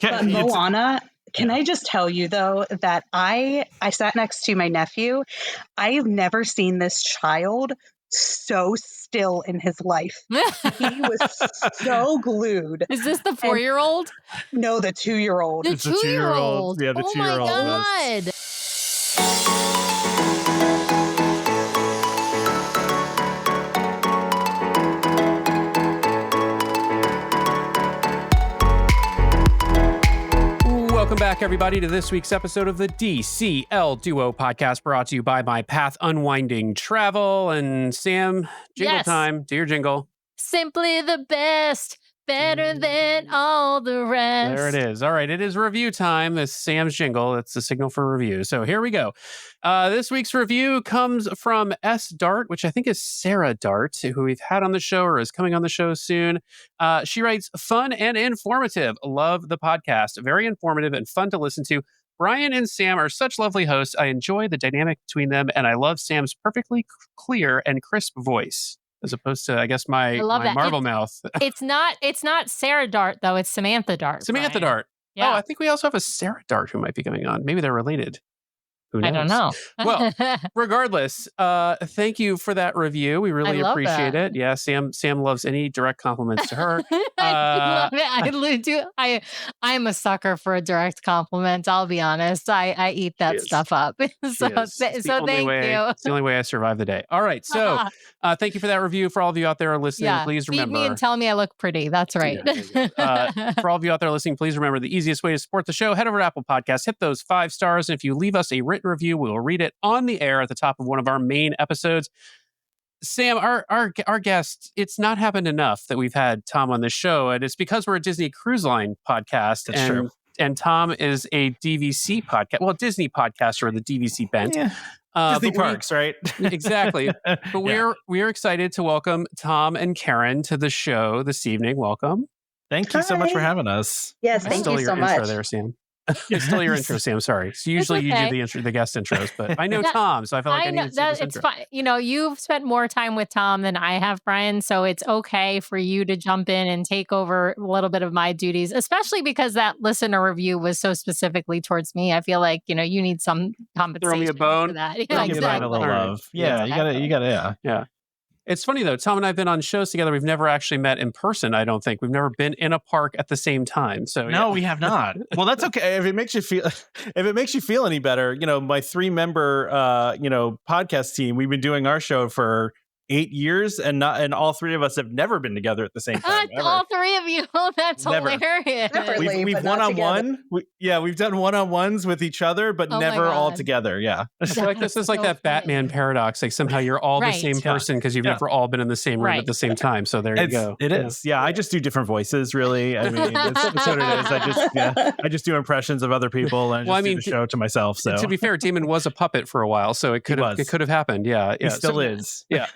But Moana, can Yeah. I just tell you, though, that I sat next to my nephew. I have never seen this child so still in his life. He was so glued. Is this the 4-year-old? No, the 2-year-old. The It's a 2-year-old. 2-year-old. Yeah, the Oh 2-year-old. my God. Welcome back, everybody, to this week's episode of the DCL Duo podcast, brought to you by My Path Unwinding Travel. And Sam, jingle Yes. time. Do your jingle. Simply the best, better than all the rest. There it is. All right, it is review time. This Sam's jingle. It's the signal for review. So here we go. This week's review comes from S. Dart, which I think is Sarah Dart, who we've had on the show or is coming on the show soon. She writes, fun and informative. Love the podcast. Very informative and fun to listen to. Brian and Sam are such lovely hosts. I enjoy the dynamic between them, and I love Sam's perfectly clear and crisp voice, as opposed to, I guess, my Marvel mouth. It's not Sarah Dart, though. It's Samantha Dart. Samantha Brian. Dart. Yeah. Oh, I think we also have a Sarah Dart who might be coming on. Maybe they're related. Who knows? I don't know. Well, regardless, thank you for that review. We really appreciate it. Yeah, Sam loves any direct compliments to her. I love it. I am a sucker for a direct compliment. I'll be honest. I eat that stuff up. So thank you. It's the only way I survive the day. All right. So thank you for that review. For all of you out there listening, Yeah, please remember. feed me and tell me I look pretty. That's right. Yeah, for all of you out there listening, please remember the easiest way to support the show. Head over to Apple Podcasts, hit those 5 stars, and if you leave us a written review, we will read it on the air at the top of one of our main episodes. Sam, our guest, it's not happened enough that we've had Tom on the show, and it's because we're a Disney Cruise Line podcast. That's true. And Tom is a DVC podcast, well, Disney podcaster with the DVC bent. Yeah. Disney parks, right? Exactly. But we're excited to welcome Tom and Karen to the show this evening. Welcome. Thank you so much for having us. Yes, thank you so much. Intro there, Sam. It's still your intro, Sam. Sorry. So usually you do the guest intros, but I know Tom, so I feel like I need to do this it's intro. fine. You know, you've spent more time with Tom than I have, Brian. So it's okay for you to jump in and take over a little bit of my duties, especially because that listener review was so specifically towards me. I feel like, you need some compensation. Throw me a bone. For that. Throw Yeah, me exactly. a little love. Yeah, you gotta. Yeah. It's funny, though. Tom and I have been on shows together. We've never actually met in person, I don't think. We've never been in a park at the same time. So No, we have not. Well, that's okay. If it makes you feel any better, my 3-member podcast team, we've been doing our show for 8 years, and all 3 of us have never been together at the same time. All 3 of you. That's Never. hilarious. Separately, We've but not one-on-one. We've done one-on-ones with each other, but Oh my never all God. together. Yeah. I feel like this is like So that funny. Batman paradox. Like somehow you're all the same person because you've never all been in the same room at the same time. So there you go. It is. Yeah, I just do different voices, really. I mean, that's what it is. I just do impressions of other people, and do the show to myself. So to be fair, Damon was a puppet for a while, so it could have happened. Yeah, he still is. Yeah.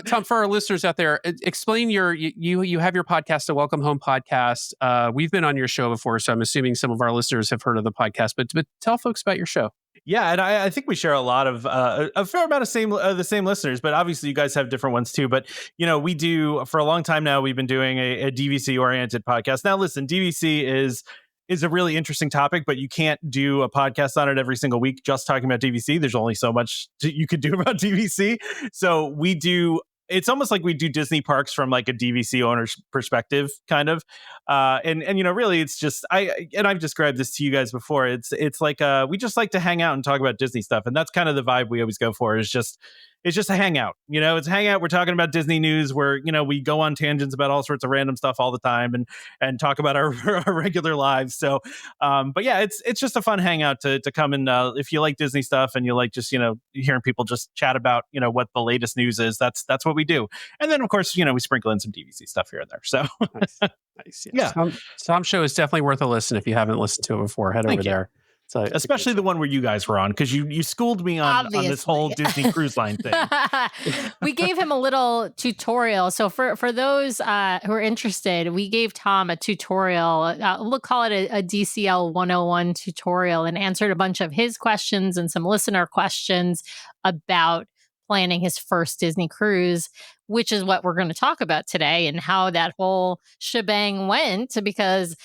Tom, for our listeners out there, explain you have your podcast, a Welcome Home podcast. We've been on your show before, so I'm assuming some of our listeners have heard of the podcast. But tell folks about your show. Yeah, and I think we share a lot of a fair amount of the same listeners, but obviously you guys have different ones too. But we do, for a long time now, we've been doing a DVC oriented podcast. Now, listen, DVC is a really interesting topic, but you can't do a podcast on it every single week just talking about DVC. There's only so much you could do about DVC. So we do. It's almost like we do Disney parks from like a DVC owner's perspective, kind of. And really, it's just I've described this to you guys before. It's like we just like to hang out and talk about Disney stuff, and that's kind of the vibe we always go for. It's just a hangout. It's a hangout. We're talking about Disney news. Where we go on tangents about all sorts of random stuff all the time, and talk about our regular lives. So, but yeah, it's just a fun hangout to come and if you like Disney stuff and you like just hearing people just chat about what the latest news is. That's what we do. And then of course we sprinkle in some DVC stuff here and there. So nice. Yeah. Tom's show is definitely worth a listen if you haven't listened to it before. Head over there. So especially the one where you guys were on, because you schooled me on this whole Disney Cruise Line thing. We gave him a little tutorial. So for those who are interested, we gave Tom a tutorial. We'll call it a DCL 101 tutorial, and answered a bunch of his questions and some listener questions about planning his first Disney cruise, which is what we're going to talk about today and how that whole shebang went, because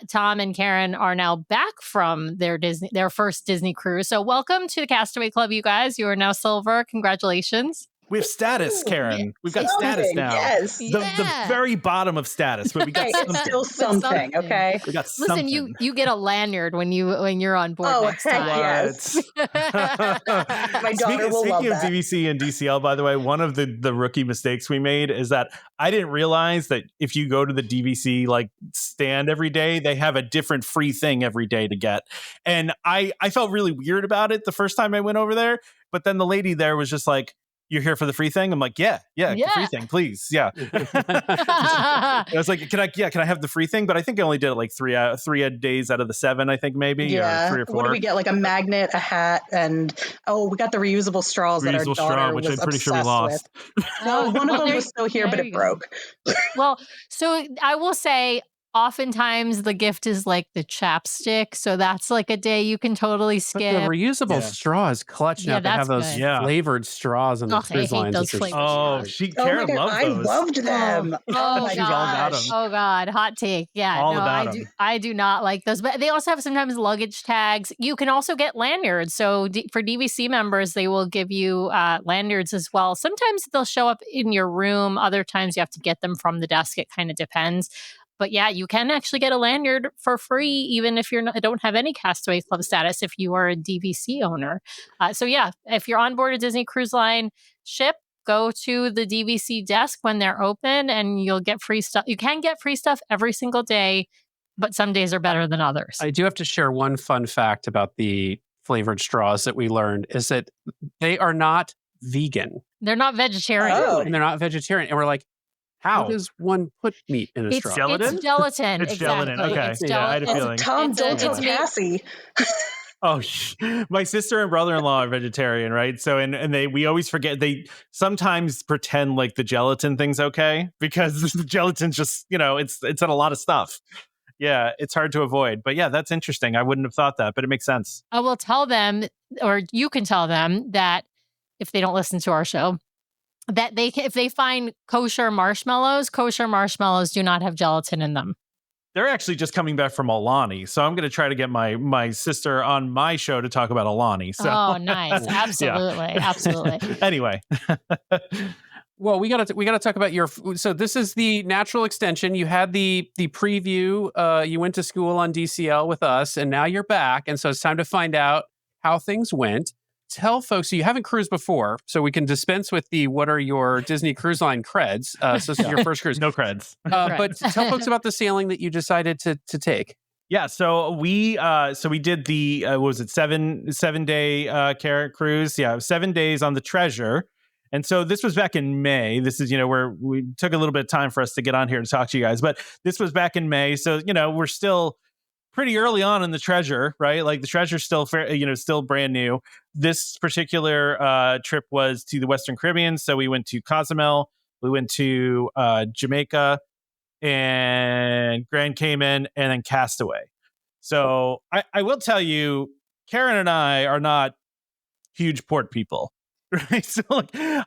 Tom and Karen are now back from their first Disney cruise. So welcome to the Castaway Club, you guys. You are now silver. Congratulations. We have status, Karen. We've got status now. Yes. The very bottom of status, but we got It's still something, okay? We got Listen, something. you get a lanyard when you're on board next heck time. yes. My daughter will love Speaking of that. DVC and DCL, by the way, one of the rookie mistakes we made is that I didn't realize that if you go to the DVC like stand every day, they have a different free thing every day to get. And I felt really weird about it the first time I went over there, but then the lady there was just like, "You're here for the free thing?" I'm like, yeah, the free thing, please. Yeah. I was like, can I have the free thing? But I think I only did it like three days out of the 7, I think maybe, or 3 or 4. What do we get? Like a magnet, a hat, and we got the reusable straws that our daughter which was I'm pretty sure we obsessed lost. with. So one of them was still here, but it broke. Well, so I will say, oftentimes the gift is like the chapstick. So that's like a day you can totally But skip. the reusable straw is clutch now. Yeah, They have that's those good. flavored straws on the Ugh, I cruise hate lines. those which are flavors. so Karen loved I those. loved them. Oh, my She's all about gosh. them. Oh God, hot take. Yeah, All no, about 'em. I do not like those. But they also have sometimes luggage tags. You can also get lanyards. So for DVC members, they will give you lanyards as well. Sometimes they'll show up in your room. Other times you have to get them from the desk. It kind of depends. But yeah, you can actually get a lanyard for free, even if you don't have any Castaway Club status, if you are a DVC owner. So yeah, if you're on board a Disney Cruise Line ship, go to the DVC desk when they're open and you'll get free stuff. You can get free stuff every single day, but some days are better than others. I do have to share one fun fact about the flavored straws that we learned is that they are not vegan. They're not vegetarian. Oh. And they're not vegetarian. And we're like, how does one put meat in a straw? Gelatin? It's gelatin. It's gelatin, exactly. okay. It's Yeah, I had a gel- feeling. Tom, don't tell it's made- Cassie. Oh, my sister and brother-in-law are vegetarian, right? So, and we always forget. They sometimes pretend like the gelatin thing's okay because the gelatin's just, it's in a lot of stuff. Yeah, it's hard to avoid. But yeah, that's interesting. I wouldn't have thought that, but it makes sense. I will tell them, or you can tell them that if they don't listen to our show, that if they find kosher marshmallows do not have gelatin in them. They're actually just coming back from Alani, so I'm going to try to get my sister on my show to talk about Alani. So. Oh, nice! Absolutely, absolutely. Anyway, well, we got to talk about your. So this is the natural extension. You had the preview. You went to school on DCL with us, and now you're back, and so it's time to find out how things went. Tell folks, so you haven't cruised before, so we can dispense with what are your Disney Cruise Line creds. So this is your first cruise. No creds. But tell folks about the sailing that you decided to take. Yeah, so we did the what was it, 7-day carrot cruise? Yeah, 7 days on the Treasure. And so this was back in May. This is, where we took a little bit of time for us to get on here to talk to you guys. But this was back in May. So, we're still pretty early on in the Treasure, right? Like the Treasure's still still brand new. This particular trip was to the Western Caribbean. So we went to Cozumel, we went to Jamaica and Grand Cayman, and then Castaway. So I will tell you, Karen and I are not huge port people. Right. So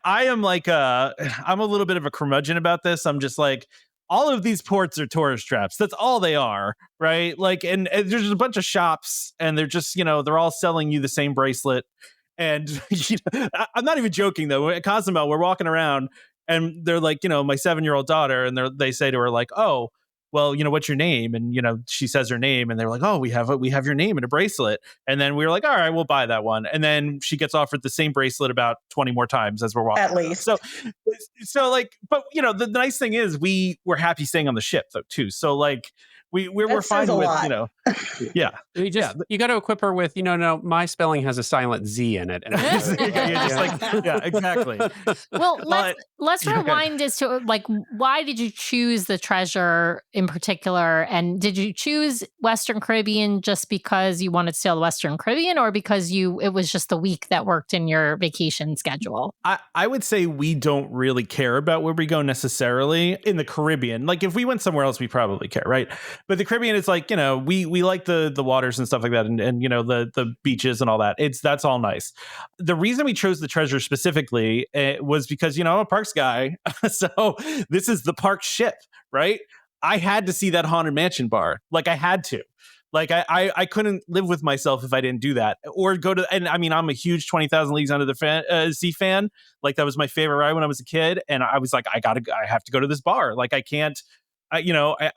I'm a little bit of a curmudgeon about this. I'm just like, all of these ports are tourist traps. That's all they are, right? And there's a bunch of shops, and they're just, they're all selling you the same bracelet. And I'm not even joking though. At Cozumel, we're walking around, and they're like, my 7-year-old daughter, and they say to her like, "Oh, well, what's your name?" And she says her name, and they're like, "Oh, we have your name in a bracelet." And then we were like, "All right, we'll buy that one." And then she gets offered the same bracelet about 20 more times as we're walking. At least. So but the nice thing is we were happy staying on the ship though too. So we're fine with yeah. You got to equip her with no, my spelling has a silent Z in it. And exactly. Well, let's rewind as to why did you choose the Treasure in particular, and did you choose Western Caribbean just because you wanted to sail the Western Caribbean, or because it was just the week that worked in your vacation schedule? I would say we don't really care about where we go necessarily in the Caribbean. Like if we went somewhere else, we probably care, right? but the Caribbean is like, we like the waters and stuff like that, and the beaches and all that. That's all nice. The reason we chose the Treasure specifically was because I'm a parks guy, so this is the park ship, right? I had to see that Haunted Mansion bar, like I had to. Like I couldn't live with myself if I didn't do that, or go to. And I mean, I'm a huge 20,000 Leagues Under the Sea fan. Like that was my favorite ride when I was a kid, and I was like, I have to go to this bar. Like I can't, I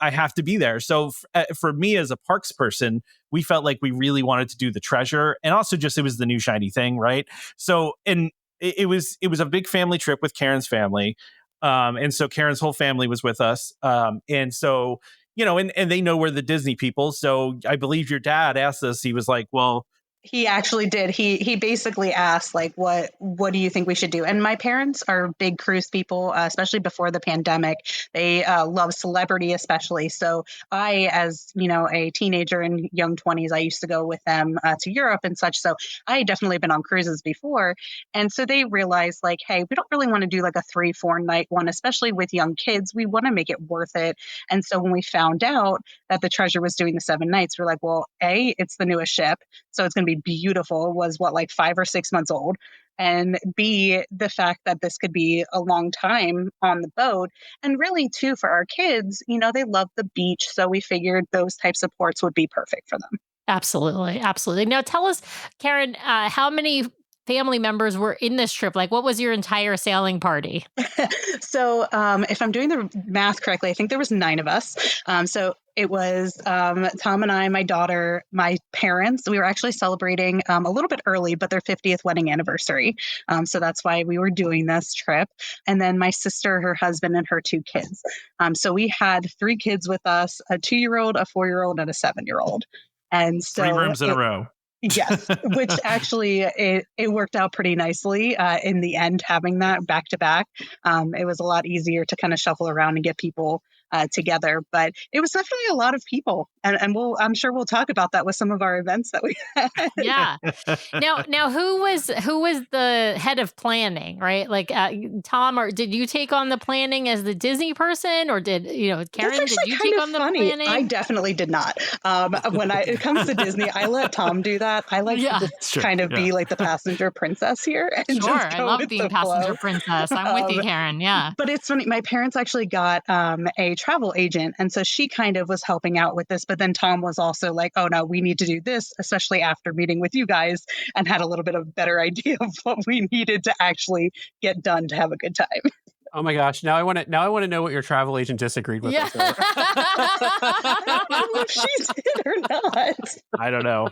have to be there. So for me as a parks person, we felt like we really wanted to do the Treasure, and also just it was the new shiny thing, right? So and it was a big family trip with Karen's family, and so Karen's whole family was with us, and so. And they know we're the Disney people. So I believe your dad asked us, he was like, well, he actually did. He basically asked, like, what do you think we should do? And my parents are big cruise people, especially before the pandemic. They love celebrity, especially. So I, as a teenager in young 20s, I used to go with them to Europe and such. So I had definitely been on cruises before. And so they realized, like, hey, we don't really want to do like a 3-4 night one, especially with young kids. We want to make it worth it. And so when we found out that the Treasure was doing the 7 nights, we're like, well, A, it's the newest ship, so it's going to be beautiful. Was like 5 or 6 months old, and B, the fact that this could be a long time on the boat, and really too for our kids, they love the beach, so we figured those types of ports would be perfect for them. Absolutely. Now tell us, Karen, how many family members were in this trip? Like, what was your entire sailing party? So if I'm doing the math correctly, I think there was 9 of us. So it was Tom and I, my daughter, my parents. We were actually celebrating a little bit early, but their 50th wedding anniversary. So that's why we were doing this trip. And then my sister, her husband, and her 2 kids. So we had 3 kids with us, a 2-year-old, a 4-year-old, and a 7-year-old. And so 3 rooms in a row. Yes, which actually it worked out pretty nicely in the end, having that back to back. It was a lot easier to kind of shuffle around and get people together, but it was definitely a lot of people, and I'm sure we'll talk about that with some of our events that we had. Yeah. Now, who was the head of planning, right? Like Tom, or did you take on the planning as the Disney person, or did Karen? Did you take on the planning? I definitely did not. When it comes to Disney, I let Tom do that. I like to just kind of be like the passenger princess here. And sure, just I love being passenger princess. I'm with you, Karen. Yeah. But it's funny. My parents actually got a travel agent, and so she kind of was helping out with this. But then Tom was also like, "Oh no, we need to do this," especially after meeting with you guys and had a little bit of a better idea of what we needed to actually get done to have a good time. Oh my gosh! Now I want to know what your travel agent disagreed with. Yeah. I don't know if she did or not. I don't know.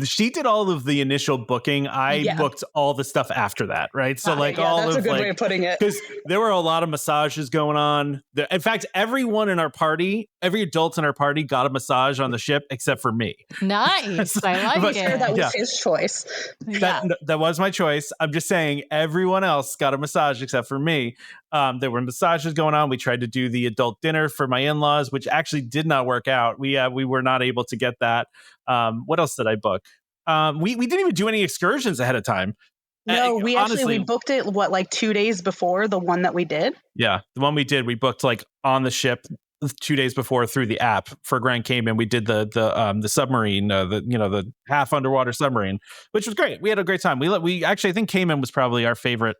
She did all of the initial booking. I booked all the stuff after that, right? So that's a good way of putting it. Because there were a lot of massages going on. In fact, everyone in our party, every adult in our party, got a massage on the ship except for me. Nice, I like it. That was his choice. That was my choice. I'm just saying, everyone else got a massage except for me. There were massages going on. We tried to do the adult dinner for my in-laws, which actually did not work out. We were not able to get that. What else did I book? We didn't even do any excursions ahead of time. No, we booked it like 2 days before the one that we did. Yeah, the one we did, we booked like on the ship 2 days before through the app for Grand Cayman. We did the submarine, the half underwater submarine, which was great. We had a great time. We actually, I think Cayman was probably our favorite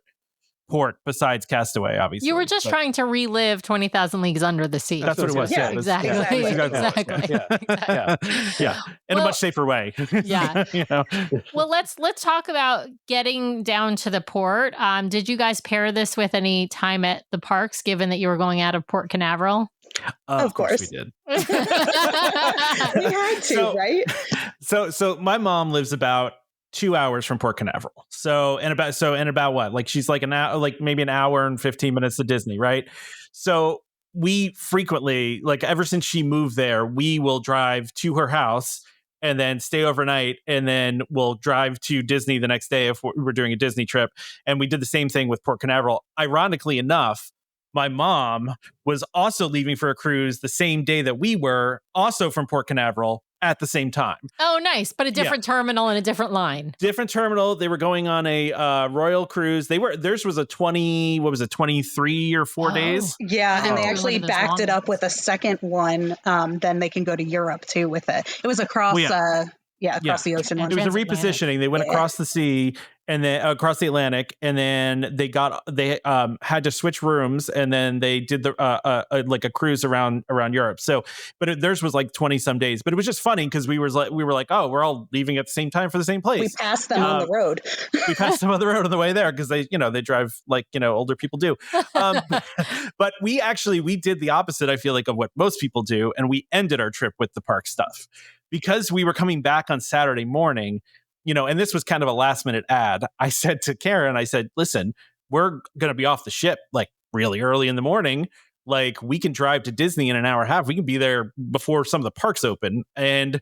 port besides Castaway, obviously. You were just trying to relive 20,000 Leagues Under the Sea. That's what it was. Yeah, exactly. Yeah. In a much safer way. Yeah. Well, let's talk about getting down to the port. Did you guys pair this with any time at the parks, given that you were going out of Port Canaveral? Of course we did. We had to, right? So my mom lives about 2 hours from Port Canaveral. So in about what? Like she's like maybe an hour and 15 minutes to Disney, right? So we frequently, like ever since she moved there, we will drive to her house and then stay overnight, and then we'll drive to Disney the next day if we're doing a Disney trip. And we did the same thing with Port Canaveral. Ironically enough, my mom was also leaving for a cruise the same day that we were, also from Port Canaveral, at the same time. Oh, nice. But a different terminal and a different line. Different terminal. They were going on a Royal cruise. Theirs was a 23 or 4 days. Yeah, and they actually backed it up with a second one. Then they can go to Europe too with it. It was across across the ocean. It was a repositioning. They went across the sea and then across the Atlantic, and then they had to switch rooms, and then they did like a cruise around Europe. So, but theirs was like 20 some days. But it was just funny because we were like, oh, we're all leaving at the same time for the same place. We passed them on the road. We passed them on the road on the way there because they drive like older people do. But we did the opposite. I feel like of what most people do, and we ended our trip with the park stuff because we were coming back on Saturday morning. And this was kind of a last minute ad. I said to Karen, listen, we're going to be off the ship like really early in the morning. Like we can drive to Disney in an hour and a half. We can be there before some of the parks open, and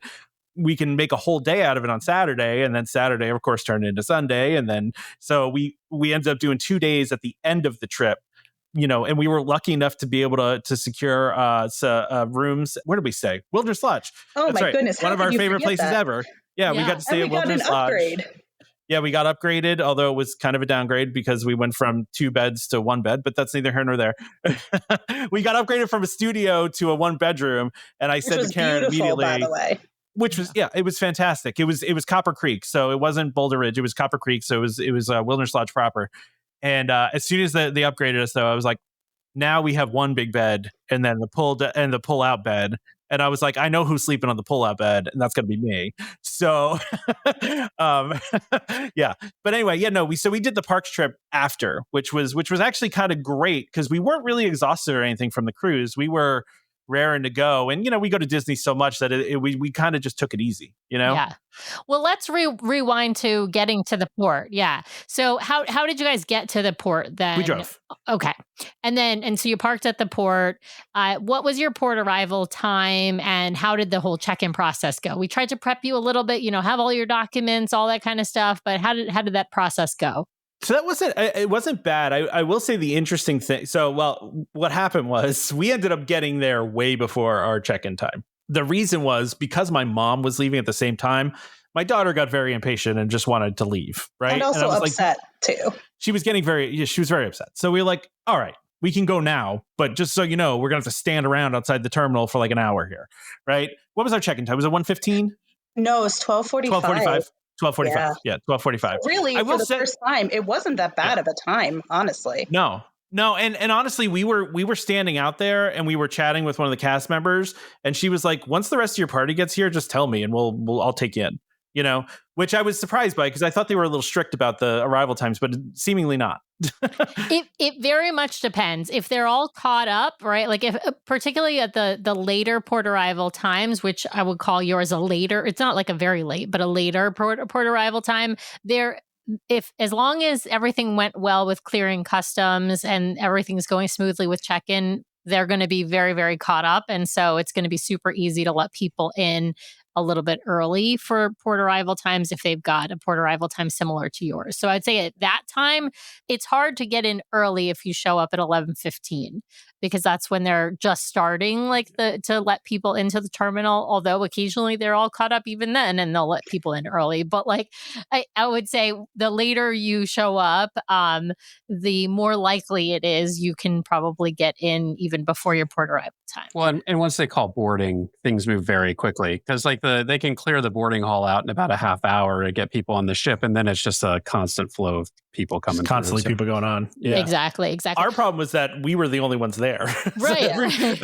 we can make a whole day out of it on Saturday. And then Saturday, of course, turned into Sunday. And then, so we ended up doing 2 days at the end of the trip. And we were lucky enough to be able to secure rooms. Where did we stay? Wilderness Lodge. Oh, that's my right. goodness. One of our favorite places ever. Yeah, we got to stay at Wilderness Lodge. Yeah, we got upgraded, although it was kind of a downgrade because we went from 2 beds to 1 bed, but that's neither here nor there. We got upgraded from a studio to a 1 bedroom, and I said to Karen immediately, by the way. Which was it was fantastic. It was Copper Creek, so it wasn't Boulder Ridge. It was Copper Creek, so it was Wilderness Lodge proper. And as soon as they upgraded us, though, I was like, now we have 1 big bed and then the pull out bed. And I was like, I know who's sleeping on the pull out bed, and that's going to be me. So, yeah. But anyway, we did the parks trip after, which was actually kind of great because we weren't really exhausted or anything from the cruise. We were raring to go, and we go to Disney so much that we kind of just took it easy, Yeah. Well, let's rewind to getting to the port. Yeah. So how did you guys get to the port then? We drove. Okay. And so you parked at the port. What was your port arrival time, and how did the whole check-in process go? We tried to prep you a little bit, have all your documents, all that kind of stuff, but how did that process go? So it wasn't bad. I will say the interesting thing. So, what happened was we ended up getting there way before our check-in time. The reason was because my mom was leaving at the same time. My daughter got very impatient and just wanted to leave. Right. And also upset too. She was very upset. So we were like, all right, we can go now. But just so you know, we're going to have to stand around outside the terminal for like an hour here. Right. What was our check-in time? Was it 1:15? No, it was 12:45. 12:45. Yeah, 12:45. Really, for the first time, it wasn't that bad of a time, honestly. No, and honestly, we were standing out there and we were chatting with one of the cast members, and she was like, "Once the rest of your party gets here, just tell me, and I'll take you in." Which I was surprised by because I thought they were a little strict about the arrival times, but seemingly not. It very much depends. If they're all caught up, right? Like if particularly at the later port arrival times, which I would call yours a later, it's not like a very late, but a later port arrival time, as long as everything went well with clearing customs and everything's going smoothly with check-in, they're going to be very, very caught up. And so it's going to be super easy to let people in a little bit early for port arrival times if they've got a port arrival time similar to yours. So I'd say at that time, it's hard to get in early if you show up at 11:15 because that's when they're just starting to let people into the terminal. Although occasionally they're all caught up even then and they'll let people in early. But I would say the later you show up, the more likely it is you can probably get in even before your port arrival time. Well, and once they call boarding, things move very quickly because they can clear the boarding hall out in about a half hour to get people on the ship, and then it's just a constant flow of people coming. Just constantly people going on. Yeah, exactly. Our problem was that we were the only ones there. Right. So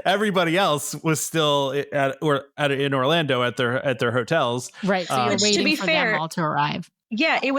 everybody else was still in Orlando at their hotels. Right. So you're waiting for them all to arrive. Yeah, it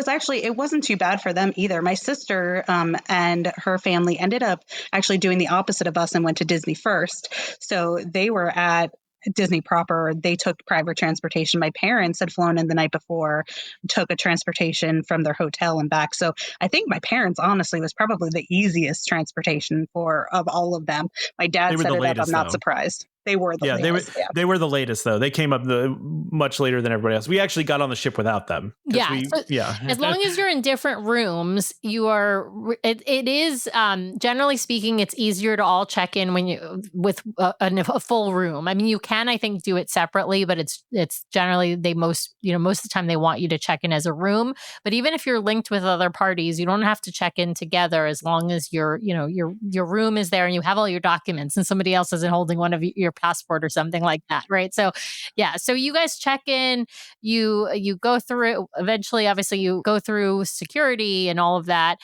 wasn't too bad for them either. My sister and her family ended up actually doing the opposite of us and went to Disney first. So they were at Disney proper. They took private transportation. My parents had flown in the night before, took a transportation from their hotel and back. So I think my parents honestly was probably the easiest transportation of all of them. My dad set it up. I'm not surprised. They were the latest. They were the latest though. They came up much later than everybody else. We actually got on the ship without them. As long as you're in different rooms, you are. It is generally speaking, it's easier to all check in when you with a full room. I mean, you can, I think, do it separately, but it's generally most of the time they want you to check in as a room. But even if you're linked with other parties, you don't have to check in together as long as your room is there and you have all your documents and somebody else isn't holding one of your passport or something like that, right? So so you guys check in, you go through, eventually obviously you go through security and all of that,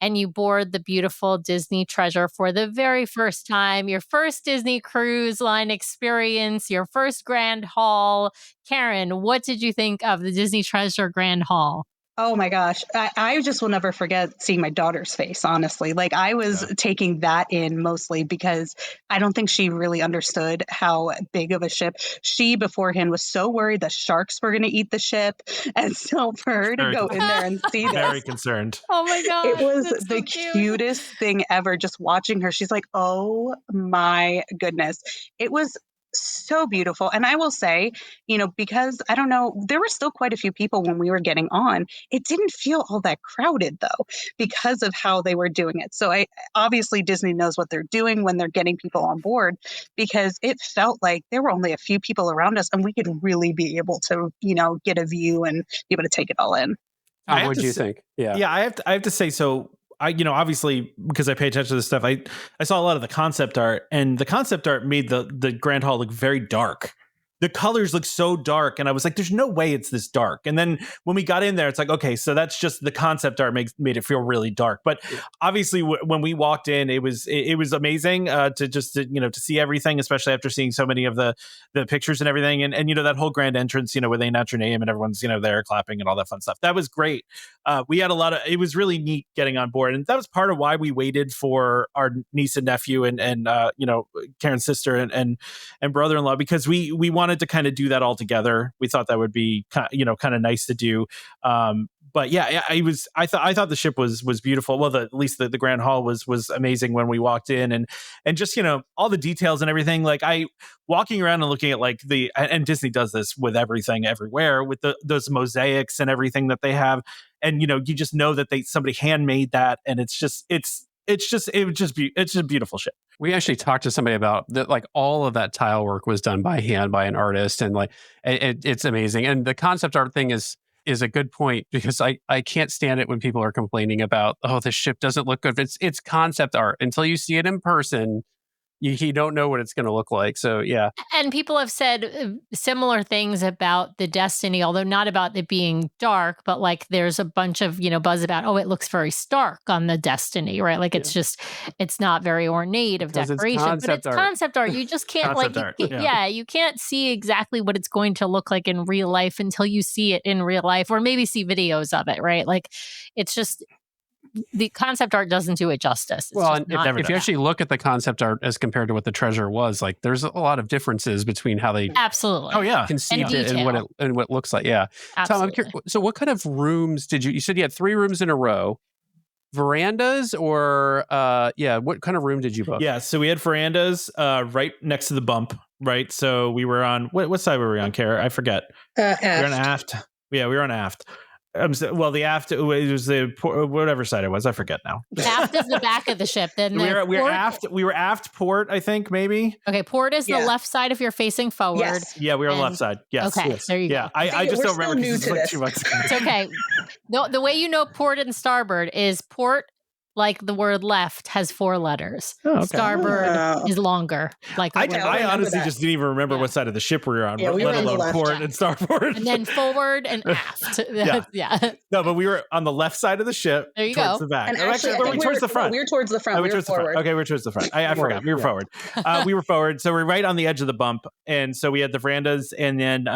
and you board the beautiful Disney Treasure for the very first time, your first Disney Cruise Line experience, your first Grand Hall. Karen, what did you think of the Disney Treasure Grand Hall? Oh my gosh. I just will never forget seeing my daughter's face, honestly. Like I was taking that in mostly because I don't think she really understood how big of a ship. She beforehand was so worried that sharks were going to eat the ship. And so for her to go in there and see this. Very concerned. Oh my God. It was the cutest thing ever just watching her. She's like, oh my goodness. It was so beautiful. And I will say, because I don't know, there were still quite a few people when we were getting on. It didn't feel all that crowded though, because of how they were doing it. So obviously Disney knows what they're doing when they're getting people on board, because it felt like there were only a few people around us and we could really be able to, get a view and be able to take it all in. What do you think? Yeah, I have to say, so obviously, because I pay attention to this stuff, I saw a lot of the concept art, and the concept art made the Grand Hall look very dark. The colors look so dark, and I was like, there's no way it's this dark. And then when we got in there, it's like, okay, so that's just the concept art made it feel really dark. But obviously, when we walked in, it was amazing to see everything, especially after seeing so many of the pictures and everything, and that whole grand entrance, where they announce your name and everyone's there clapping and all that fun stuff. That was great. We had it was really neat getting on board, and that was part of why we waited for our niece and nephew and Karen's sister and brother-in-law, because we wanted to kind of do that all together. We thought that would be kind of nice to do. But yeah, I thought the ship was beautiful. Well, at least the Grand Hall was amazing when we walked in, and just all the details and everything. Like walking around and looking at and Disney does this with everything everywhere with those mosaics and everything that they have, and you just know that somebody handmade that, and it's just a beautiful ship. We actually talked to somebody about that, like all of that tile work was done by hand by an artist, and it's amazing. And the concept art thing is a good point, because I can't stand it when people are complaining about, oh, this ship doesn't look good. It's concept art. Until you see it in person, you don't know what it's going to look like. So yeah. And people have said similar things about the Destiny, although not about it being dark, but there's a bunch of, buzz about, oh, it looks very stark on the Destiny, right? It's not very ornate of decoration, but it's concept art. You just can't you can't see exactly what it's going to look like in real life until you see it in real life, or maybe see videos of it, right? It's just, the concept art doesn't do it justice. Well, and if you actually look at the concept art as compared to what the treasure was, there's a lot of differences between how they conceived it and what it looks like. Yeah. Absolutely. Tom, I'm curious, so what kind of rooms did you said you had 3 rooms in a row, verandas, or what kind of room did you book? Yeah, so we had verandas right next to the bump, right? So we were on, what side were we on, Kara? I forget. Aft. We were on aft. Yeah, we were on aft. The aft, it was whatever side it was. I forget now. Aft is the back of the ship. Then we were aft. We were aft port, I think, maybe. Okay, port is the left side if you're facing forward. Yes. Yeah, we were on the left side. Yes. Okay, there you go. I just don't remember. New to this. 2 months ago. It's okay. The way you know port and starboard is port, like the word left, has 4 letters. Oh, okay. Starboard is longer. I honestly just didn't even remember what side of the ship we were on, let alone port and starboard. And then forward and aft. Yeah. No, but we were on the left side of the ship. There you towards go. the back. And actually, we were towards the front. We were towards the front. We were forward. Okay, we were towards the front. I forgot. We were forward. We were forward. So we're right on the edge of the bump. And so we had the verandas, and then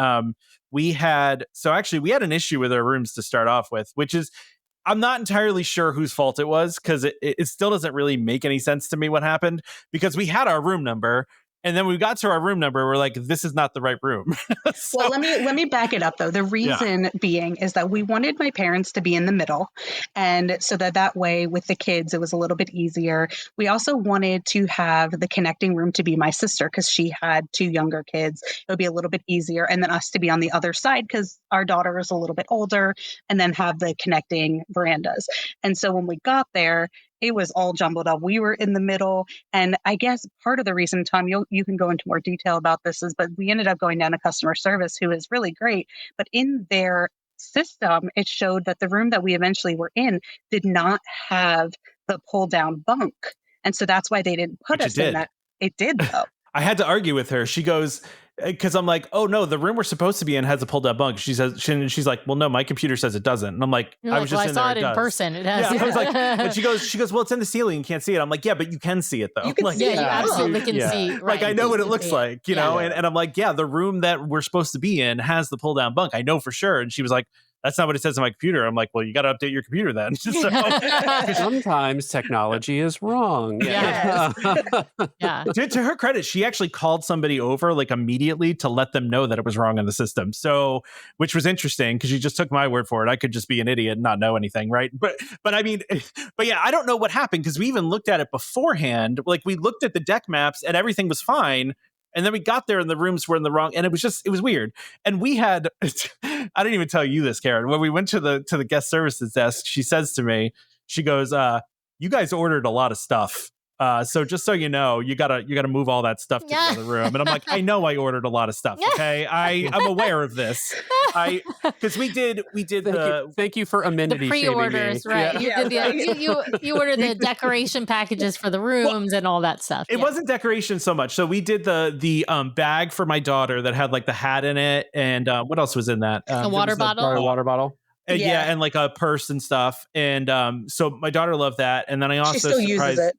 we had an issue with our rooms to start off with, which is, I'm not entirely sure whose fault it was, because it still doesn't really make any sense to me what happened, because we had our room number And then we got to our room number. We're like, this is not the right room. So, Well, let me back it up though. The reason being is that we wanted my parents to be in the middle, and so that way with the kids it was a little bit easier. We also wanted to have the connecting room to be my sister because she had 2 younger kids. It would be a little bit easier, and then us to be on the other side because our daughter is a little bit older, and then have the connecting verandas. And so when we got there, it was all jumbled up. We were in the middle. And I guess part of the reason, Tom, you can go into more detail about this, is but we ended up going down to customer service, who is really great. But in their system, it showed that the room that we eventually were in did not have the pull down bunk. And so that's why they didn't put us in that. It did, though. I had to argue with her. She goes, because I'm like, oh no, the room we're supposed to be in has a pull down bunk. She says, she's like, well, no, my computer says it doesn't. And I'm like, I was just in there. I saw it in person. It has. Yeah, I was like, but she goes, well, it's in the ceiling. You can't see it. I'm like, yeah, but you can see it though. You can like, see you absolutely can see. Right, like I know what it looks like, you know. And I'm like, yeah, the room that we're supposed to be in has the pull down bunk. I know for sure. And she was like, that's not what it says on my computer. I'm like, well, you got to update your computer then. So, sometimes technology is wrong. Yeah. To her credit, she actually called somebody over like immediately to let them know that it was wrong in the system. So, which was interesting because she just took my word for it. I could just be an idiot and not know anything, right? But I mean, but yeah, I don't know what happened because we even looked at it beforehand. Like we looked at the deck maps and everything was fine. And then we got there and the rooms were in the wrong, and it was weird. And we had, I didn't even tell you this, Karen. When we went to the guest services desk, she says to me, she goes, you guys ordered a lot of stuff. So just so you know, you gotta move all that stuff to the other room. And I'm like, I know I ordered a lot of stuff. Okay, I'm aware of this. Because we did. Thank you for amenity the pre-orders, right? Yeah. You ordered the decoration packages for the rooms and all that stuff. It wasn't decoration so much. So we did the bag for my daughter that had like the hat in it, and what else was in that? A water bottle. A water bottle. And, and like a purse and stuff. And so my daughter loved that. And then I also she still uses it.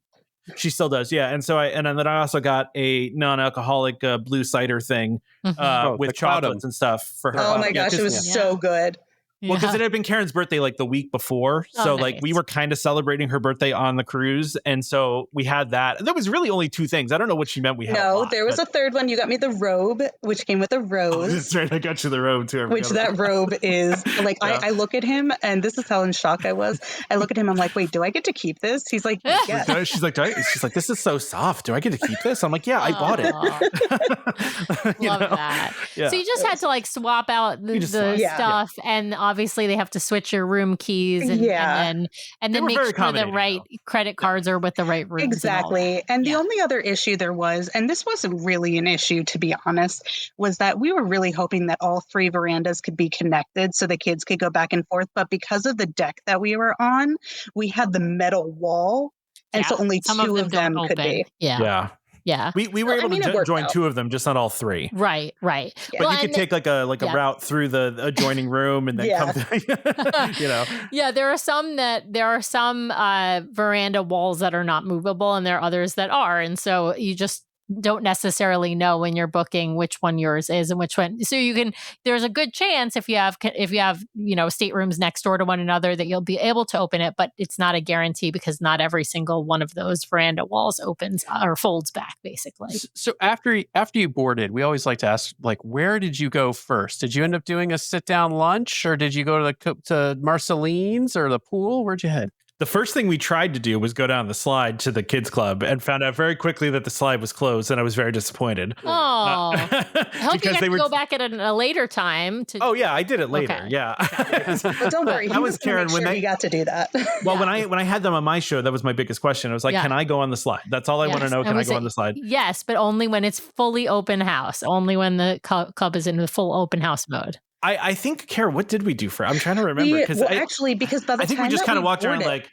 She still does, yeah. And so then I also got a non-alcoholic blue cider thing with chocolates and stuff for her. Oh my gosh, it was so good. Well, because it had been Karen's birthday like the week before. So like we were kind of celebrating her birthday on the cruise. And so we had that. There was really only 2 things. I don't know what she meant we had. No, there was a third one. You got me the robe, which came with a rose. Oh, that's right. I got you the robe too. Which that robe is like, I look at him and this is how in shock I was. I look at him. I'm like, wait, do I get to keep this? He's like, yes. She's like, this is so soft. Do I get to keep this? I'm like, yeah, I bought it. Love that. Yeah. So you just had to like swap out the stuff. And obviously they have to switch your room keys and then make sure the right credit cards are with the right rooms. Exactly. And the only other issue there was, and this wasn't really an issue to be honest, was that we were really hoping that all 3 verandas could be connected so the kids could go back and forth. But because of the deck that we were on, we had the metal wall. And so only 2 of them could be. Yeah. We were able to join 2 of them, just not all 3. Right. But you could take like a route through the adjoining room and then come to, you know. Yeah, there are some veranda walls that are not movable and there are others that are. And so you just don't necessarily know when you're booking which one yours is and which one. So there's a good chance if you have, staterooms next door to one another that you'll be able to open it, but it's not a guarantee because not every single one of those veranda walls opens or folds back basically. So after you boarded, we always like to ask, like, where did you go first? Did you end up doing a sit down lunch or did you go to Marceline's or the pool? Where'd you head? The first thing we tried to do was go down the slide to the kids club and found out very quickly that the slide was closed, and I was very disappointed. Oh, I hope you get to go back at a later time. Oh yeah, I did it later. Okay. Yeah, but don't worry, that was Karen when you got to do that. Well, when I had them on my show, that was my biggest question. I was like, can I go on the slide? That's all I want to know. Can I go on the slide? Yes, but only when it's fully open house. Only when the club is in the full open house mode. I think, Karen, what did we do for? I'm trying to remember because because by the time we just kind of walked around like.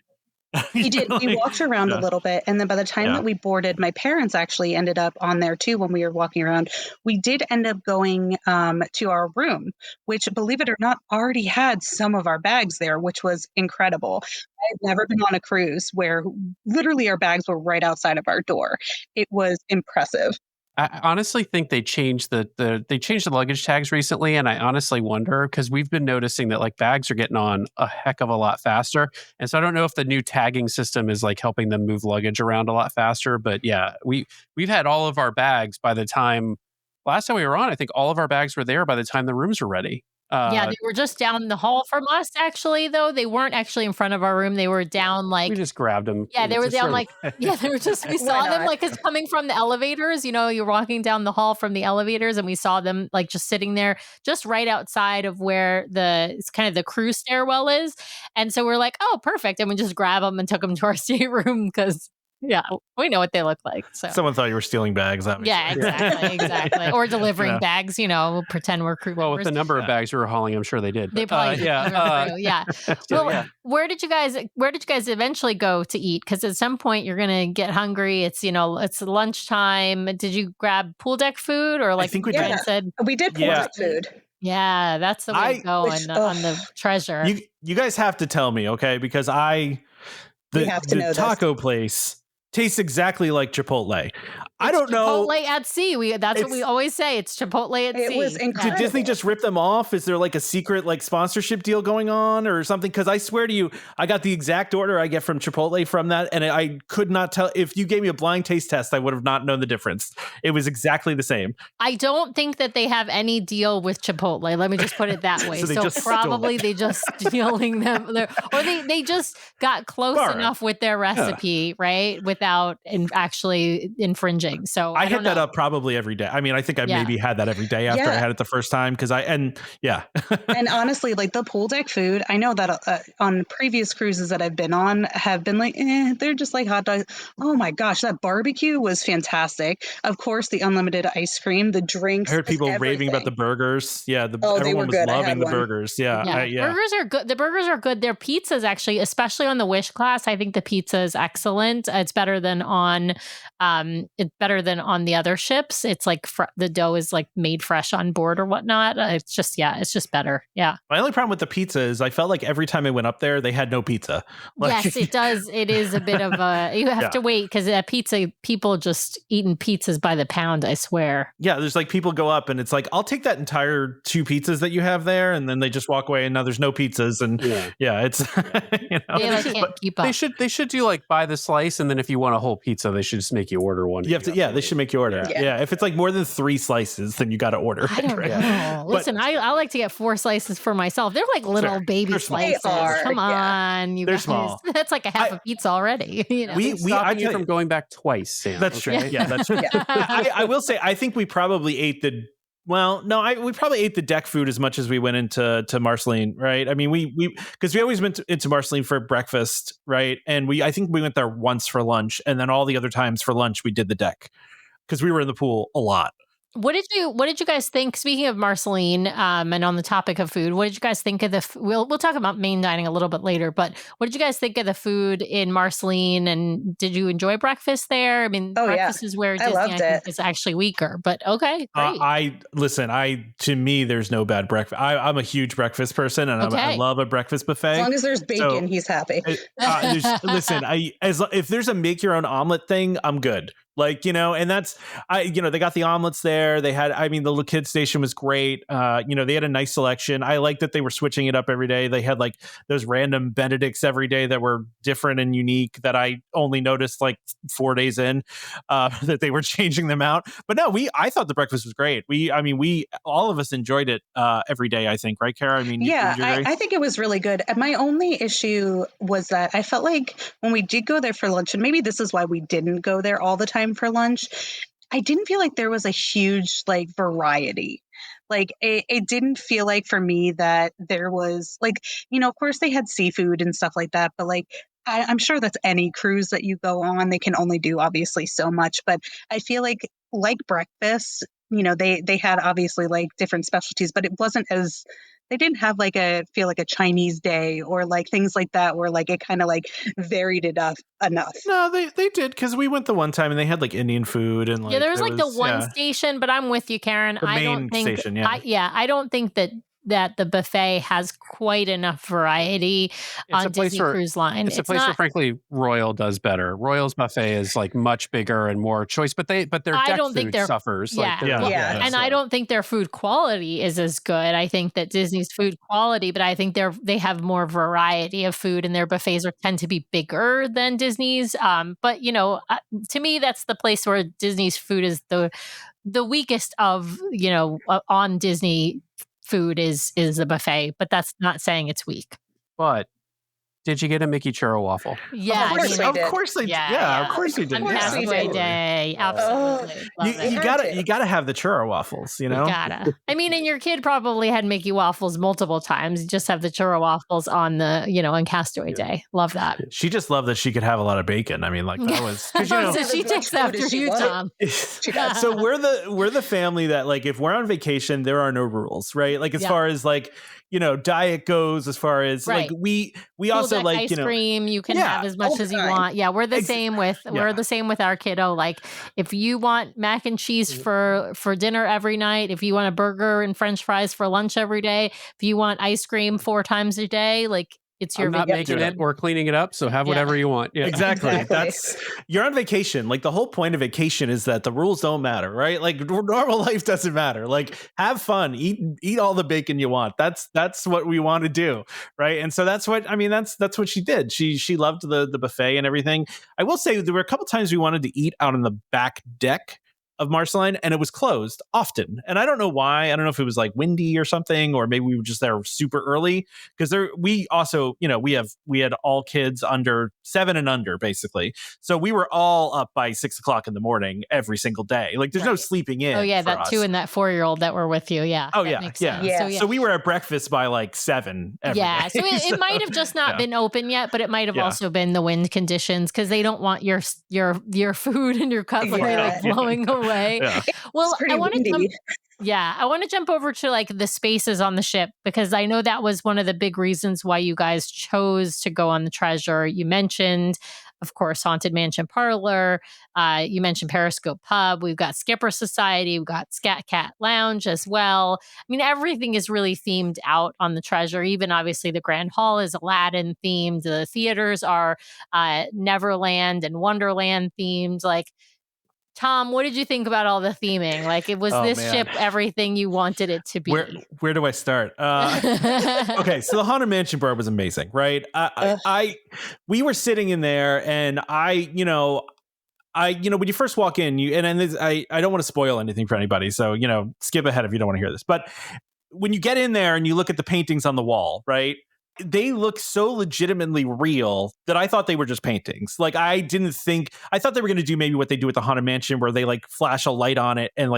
We did. We walked around a little bit. And then by the time that we boarded, my parents actually ended up on there too when we were walking around. We did end up going to our room, which, believe it or not, already had some of our bags there, which was incredible. I've never been on a cruise where literally our bags were right outside of our door. It was impressive. I honestly think they changed they changed the luggage tags recently, and I honestly wonder because we've been noticing that like bags are getting on a heck of a lot faster, and so I don't know if the new tagging system is like helping them move luggage around a lot faster. But yeah, we've had all of our bags by the time last time we were on. I think all of our bags were there by the time the rooms were ready. Yeah, they were just down the hall from us, actually, though. They weren't actually in front of our room. They were down like... We just grabbed them. Yeah, they were down like... Yeah, they were just... We saw them like it's coming from the elevators. You know, you're walking down the hall from the elevators and we saw them like just sitting there just right outside of where it's kind of the crew stairwell is. And so we're like, oh, perfect. And we just grabbed them and took them to our stateroom because... Yeah, we know what they look like. So someone thought you were stealing bags. Yeah, exactly. Or delivering bags, you know, pretend we're crew members. Well, with the number of bags we were hauling, I'm sure they did. They probably did. Yeah. Well, where did you guys eventually go to eat? Because at some point you're gonna get hungry. It's it's lunchtime. Did you grab pool deck food or like I think we did. Said? We did pool deck food. Yeah, that's the way to go on the treasure. You guys have to tell me, okay? Because the taco place tastes exactly like Chipotle. I don't know. Chipotle at sea. That's what we always say. It's Chipotle at sea. It was incredible. Did Disney just rip them off? Is there like a secret like sponsorship deal going on or something? Because I swear to you, I got the exact order I get from Chipotle from that, and I could not tell. If you gave me a blind taste test, I would have not known the difference. It was exactly the same. I don't think that they have any deal with Chipotle. Let me just put it that way. so probably they just stealing them, or they just got close enough with their recipe, right, without actually infringing. So I hit that up probably every day. I mean, I think I maybe had that every day after I had it the first time and honestly, like the pool deck food, I know that on previous cruises that I've been on have been like, they're just like hot dogs. Oh my gosh, that barbecue was fantastic. Of course, the unlimited ice cream, the drinks. I heard people raving about the burgers. Yeah, everyone was loving the burgers. Yeah. Burgers are good. The burgers are good. Their pizzas actually, especially on the Wish class, I think the pizza is excellent. It's better than on the other ships. It's like the dough is like made fresh on board or whatnot. It's just better. Yeah. My only problem with the pizza is I felt like every time I went up there, they had no pizza. Yes, it does. It is a bit of you have to wait because pizza, people just eating pizzas by the pound, I swear. Yeah. There's like people go up and it's like, I'll take that entire 2 pizzas that you have there. And then they just walk away and now there's no pizzas. And it's, they can't keep up. They should do like buy the slice. And then if you want a whole pizza, they should just make you order one. You have to, they should make you order. Yeah. If it's like more than 3 slices, then you got to order. I don't know. Listen, I like to get 4 slices for myself. They're like little baby slices. Come on, you They're guys. Small. That's like a half a pizza already. You know? I you from going back twice, Sam. That's true. Yeah, that's true. I will say, I think we probably ate we probably ate the deck food as much as we went into Marceline, right? I mean, because we always went into Marceline for breakfast, right? And I think we went there once for lunch, and then all the other times for lunch we did the deck because we were in the pool a lot. What did you guys think? Speaking of Marceline, and on the topic of food, what did you guys think of we'll talk about main dining a little bit later, but what did you guys think of the food in Marceline? And did you enjoy breakfast there? I mean, breakfast is where Disney I think is actually weaker, but okay, great. To me, there's no bad breakfast. I'm a huge breakfast person, and I love a breakfast buffet. As long as there's bacon, he's happy. If there's a make your own omelet thing, I'm good. Like, and that's, they got the omelets there. They had, the little kid station was great. They had a nice selection. I like that they were switching it up every day. They had like those random Benedicts every day that were different and unique that I only noticed like 4 days in, that they were changing them out. But no, I thought the breakfast was great. All of us enjoyed it every day, I think. Right, Kara? I think it was really good. My only issue was that I felt like when we did go there for lunch, and maybe this is why we didn't go there all the time for lunch, I didn't feel like there was a huge like variety. Like it didn't feel like for me that there was like, of course they had seafood and stuff like that, but like I'm sure that's any cruise that you go on, they can only do obviously so much. But I feel like breakfast, they had obviously like different specialties, but it wasn't as, they didn't have like a Chinese day or like things like that where like it kind of like varied it up enough. No, they did, because we went the one time and they had like Indian food and like there was the one station, but I'm with you, Karen. The main station, I don't think that that the buffet has quite enough variety on Disney Cruise Line. It's a place where, frankly, Royal does better. Royal's buffet is like much bigger and more choice, but their deck food suffers. And I don't think their food quality is as good. I think that Disney's food quality, but I think they have more variety of food, and their buffets tend to be bigger than Disney's. But to me, that's the place where Disney's food is the weakest of on Disney. Food is the buffet, but that's not saying it's weak. But did you get a Mickey churro waffle? Yeah, of course they did. Yeah, of course we did. On Castaway Day, absolutely. You gotta have the churro waffles. You gotta. I mean, and your kid probably had Mickey waffles multiple times. You just have the churro waffles on on Castaway Day. Love that. She just loved that she could have a lot of bacon. I mean, like that was. So she takes after you, Tom. So we're the family that, like, if we're on vacation, there are no rules, right? Like as far as like diet goes, as far as like we also like ice cream, you can have as much as you want. Yeah, we're the same with our kiddo. Like if you want mac and cheese for dinner every night, if you want a burger and French fries for lunch every day, if you want ice cream 4 times a day, like it's your not making it or cleaning it up, so have whatever you want. Yeah. Exactly. That's you're on vacation. Like the whole point of vacation is that the rules don't matter, right? Like normal life doesn't matter. Like have fun, eat all the bacon you want. That's what we want to do, right? And so that's what what she did. She loved the buffet and everything. I will say there were a couple times we wanted to eat out on the back deck of Marceline, and it was closed often. And I don't know why. I don't know if it was like windy or something, or maybe we were just there super early, because we also, we had all kids under 7 and under, basically. So we were all up by 6 o'clock in the morning every single day. Like there's no sleeping in. Oh yeah, that us. 2 and that 4-year-old that were with you. Yeah. Oh yeah. So we were at breakfast by like 7 every day. So it might have just not been open yet, but it might have also been the wind conditions, because they don't want your food and your cutlery like blowing away. Yeah. Well, I want to jump over to like the spaces on the ship, because I know that was one of the big reasons why you guys chose to go on the Treasure. You mentioned, of course, Haunted Mansion Parlor. You mentioned Periscope Pub. We've got Skipper Society. We've got Scat Cat Lounge as well. I mean, everything is really themed out on the Treasure. Even obviously the Grand Hall is Aladdin themed. The theaters are Neverland and Wonderland themed. Like, Tom, what did you think about all the theming? Like, ship everything you wanted it to be? Where do I start? Okay, so the Haunted Mansion bar was amazing, right? We were sitting in there, and when you first walk in, I don't want to spoil anything for anybody, so skip ahead if you don't want to hear this. But when you get in there and you look at the paintings on the wall, right? They look so legitimately real that I thought they were just paintings. Like I thought they were going to do maybe what they do at the Haunted Mansion, where they like flash a light on it and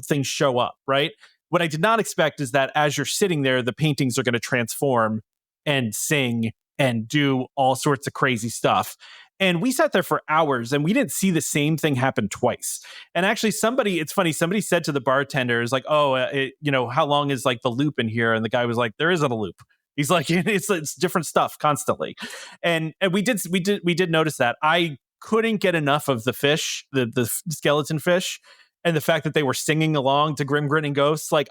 things show up, right? What I did not expect is that as you're sitting there, the paintings are going to transform and sing and do all sorts of crazy stuff. And we sat there for hours and we didn't see the same thing happen twice. And actually somebody said to the bartenders like, how long is like the loop in here? And the guy was like, there isn't a loop. He's like, it's different stuff constantly. And we did notice that. I couldn't get enough of the fish, the skeleton fish, and the fact that they were singing along to Grim Grinning Ghosts. Like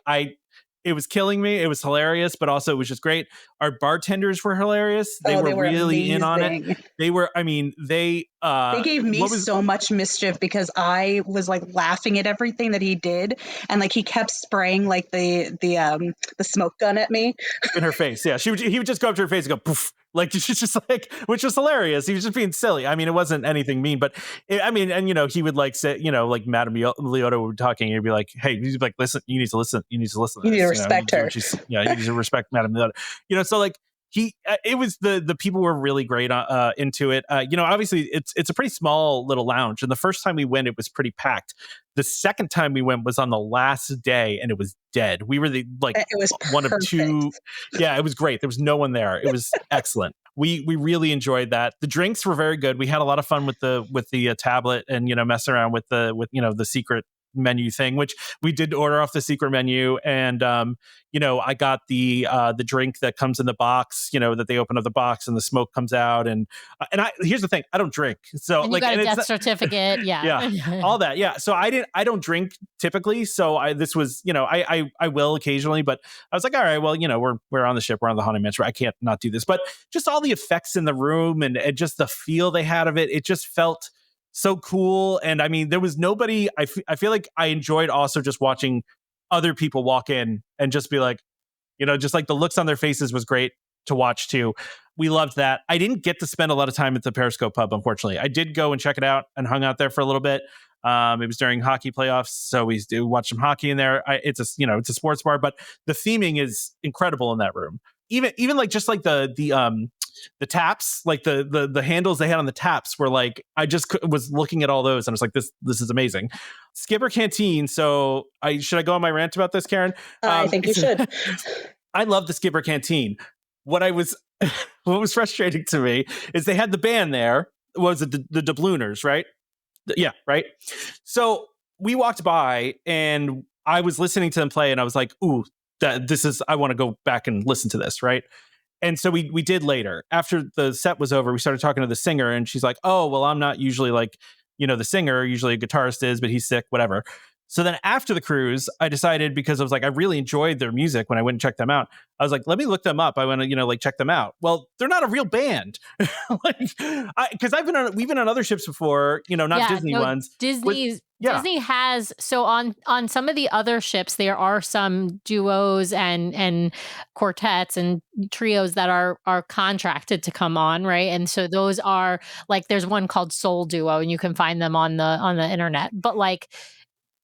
it was killing me. It was hilarious, but also it was just great. Our bartenders were hilarious. They were really amazing. In on it. They were, they gave me so much mischief, because I was like laughing at everything that he did. And like, he kept spraying like the smoke gun at me in her face. Yeah. He would just go up to her face and go poof. Like, she's just like, which was hilarious. He was just being silly. I mean, it wasn't anything mean, but he would like say, like Madame Leota would be talking, and he'd be like, hey, he'd be like, listen, you need to listen. You need to listen. You need to respect her. You need to respect Madame Leota. So like, it was the people were really great into it. Obviously it's a pretty small little lounge, and the first time we went, it was pretty packed. The second time we went was on the last day, and it was dead. We were it was one of two. Yeah, it was great. There was no one there. It was excellent. We really enjoyed that. The drinks were very good. We had a lot of fun with the tablet, and messing around with the secret menu thing, which we did order off the secret menu. And, I got the drink that comes in the box, that they open up the box and the smoke comes out. And here's the thing, I don't drink. So and you got a death certificate. Yeah. Yeah. All that. Yeah. So I don't drink typically. So this was, I will occasionally, but I was like, all right, well, we're on the ship, we're on the Haunted Mansion. I can't not do this. But just all the effects in the room and just the feel they had of it, it just felt so cool. And I mean, there was nobody, I feel like I enjoyed also just watching other people walk in and just be like, just like the looks on their faces was great to watch too. We loved that. I didn't get to spend a lot of time at the Periscope pub, unfortunately. I did go and check it out and hung out there for a little bit. It was during hockey playoffs, so we do watch some hockey in there. It's a sports bar, but the theming is incredible in that room. Even like just like the taps, like the handles they had on the taps were like, I just was looking at all those and I was like, this is amazing. Skipper Canteen. So should I go on my rant about this, Karen? I think you should. I love the Skipper Canteen. What was frustrating to me is they had the band there. Was it the Doublooners, right? Yeah, right. So we walked by and I was listening to them play and I was like, ooh, I want to go back and listen to this, right? And so we did later. After the set was over, we started talking to the singer and she's like, oh, well, I'm not usually like, the singer, usually a guitarist is, but he's sick, whatever. So then after the cruise, I decided, because I was like, I really enjoyed their music when I went and checked them out. I was like, let me look them up. I want to, check them out. Well, they're not a real band. Because we've been on other ships before, not Disney ones. Disney has, so on some of the other ships, there are some duos and quartets and trios that are contracted to come on, right? And so those are like, there's one called Soul Duo, and you can find them on the internet. But like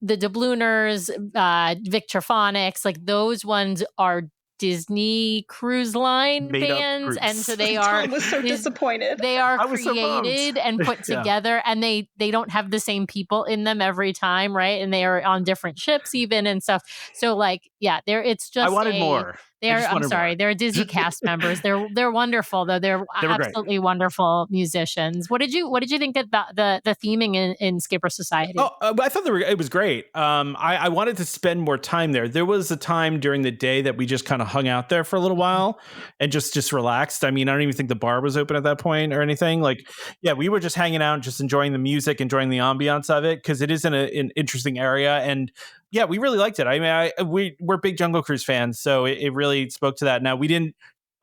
the Doublooners, Victrophonics, like those ones are Disney Cruise Line bands, and so they are. I was so disappointed. They are created and put together, and they don't have the same people in them every time, right? And they are on different ships even and stuff. So like, it's just. I wanted more. They're Disney cast members. They're wonderful though. They're absolutely wonderful musicians. What did you think about the theming in Skipper Society? Oh, I thought it was great. I wanted to spend more time there. There was a time during the day that we just kind of hung out there for a little while and just relaxed. I mean, I don't even think the bar was open at that point or anything. Like, yeah, we were just hanging out, just enjoying the music, enjoying the ambiance of it, because it is in an interesting area. And yeah, we really liked it. I mean, we're big Jungle Cruise fans, so it really spoke to that. Now we didn't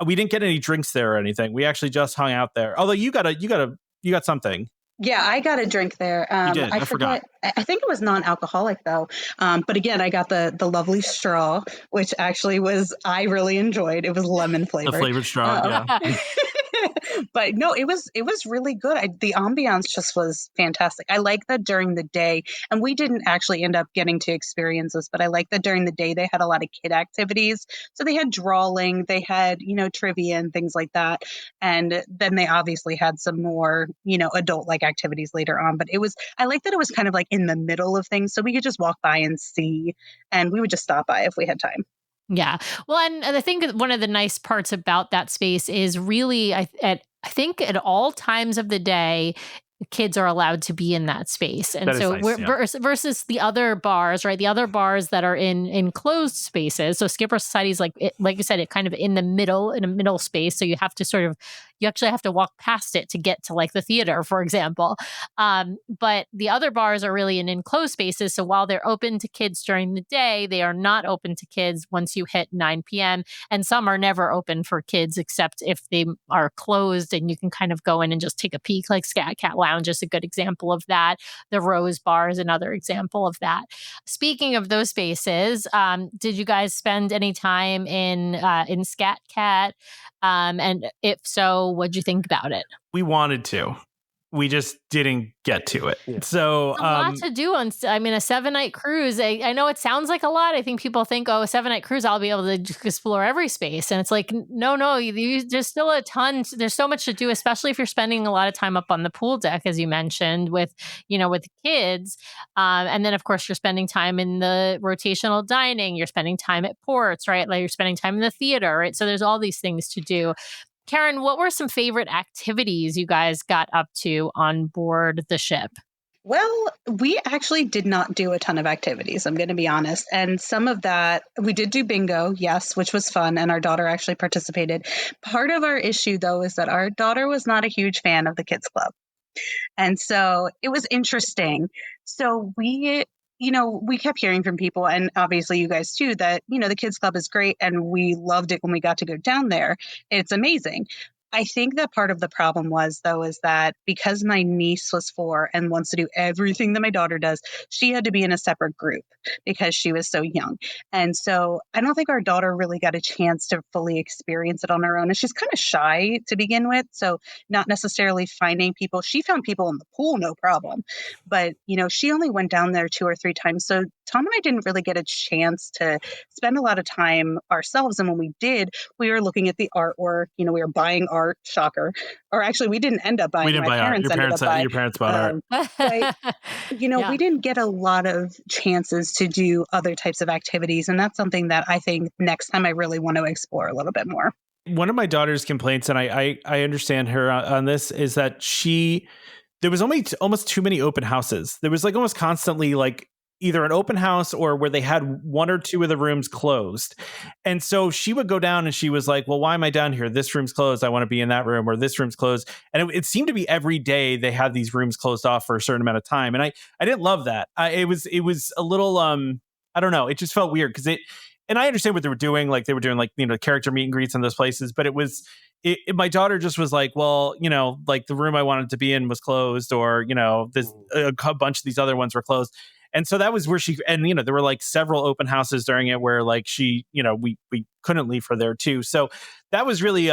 get any drinks there or anything. We actually just hung out there. Although you got something. Yeah, I got a drink there. You did. I forgot. I think it was non-alcoholic though. But again, I got the lovely straw, which actually I really enjoyed. It was lemon flavored. The flavored straw, yeah. But no, it was really good. The ambiance just was fantastic. I like that during the day, and we didn't actually end up getting to experience this, but I like that during the day they had a lot of kid activities. So they had drawing, they had, trivia and things like that. And then they obviously had some more, adult-like activities later on. But I like that it was kind of like in the middle of things. So we could just walk by and see, and we would just stop by if we had time. Yeah. Well, and I think one of the nice parts about that space is really, I think at all times of the day, kids are allowed to be in that space. And so nice, versus the other bars, right? The other bars that are in enclosed spaces. So Skipper Society is like you said, it kind of in a middle space. So you actually have to walk past it to get to like the theater, for example. But the other bars are really in enclosed spaces. So while they're open to kids during the day, they are not open to kids once you hit 9 p.m. And some are never open for kids except if they are closed and you can kind of go in and just take a peek, like Scat Cat Lounge is a good example of that. The Rose Bar is another example of that. Speaking of those spaces, did you guys spend any time in Scat Cat? And if so, what'd you think about it? We wanted to. We just didn't get to it. Yeah. So a lot to do on, a 7-night cruise. I know it sounds like a lot. I think people think, a 7-night cruise, I'll be able to explore every space. And it's like, no, there's still a ton. There's so much to do, especially if you're spending a lot of time up on the pool deck, as you mentioned, with kids. And then of course you're spending time in the rotational dining. You're spending time at ports, right? Like you're spending time in the theater, right? So there's all these things to do. Karen, what were some favorite activities you guys got up to on board the ship? Well, we actually did not do a ton of activities, I'm going to be honest. And some of that, we did do bingo, yes, which was fun. And our daughter actually participated. Part of our issue, though, is that our daughter was not a huge fan of the kids club. And so it was interesting. So we kept hearing from people, and obviously you guys too, that, the kids club is great. And we loved it when we got to go down there. It's amazing. I think that part of the problem was, though, is that because my niece was 4 and wants to do everything that my daughter does, she had to be in a separate group because she was so young. And so I don't think our daughter really got a chance to fully experience it on her own. And she's kind of shy to begin with. So not necessarily finding people. She found people in the pool, no problem. But, she only went down there 2 or 3 times. So Tom and I didn't really get a chance to spend a lot of time ourselves. And when we did, we were looking at the artwork. We were buying art, shocker. Or actually, we didn't end up buying. We didn't buy art. Your parents bought art. But, we didn't get a lot of chances to do other types of activities. And that's something that I think next time I really want to explore a little bit more. One of my daughter's complaints, and I understand her on this, is that there was almost too many open houses. There was like almost constantly like either an open house or where they had 1 or 2 of the rooms closed. And so she would go down and she was like, well, why am I down here? This room's closed. I want to be in that room, or this room's closed. And it seemed to be every day they had these rooms closed off for a certain amount of time. And I didn't love that. It was a little, I don't know. It just felt weird because and I understand what they were doing. Like they were doing like, character meet and greets in those places, but my daughter just was like, well, like the room I wanted to be in was closed, or, a bunch of these other ones were closed. And so that was where there were like several open houses during it where like we couldn't leave her there too. So that was really,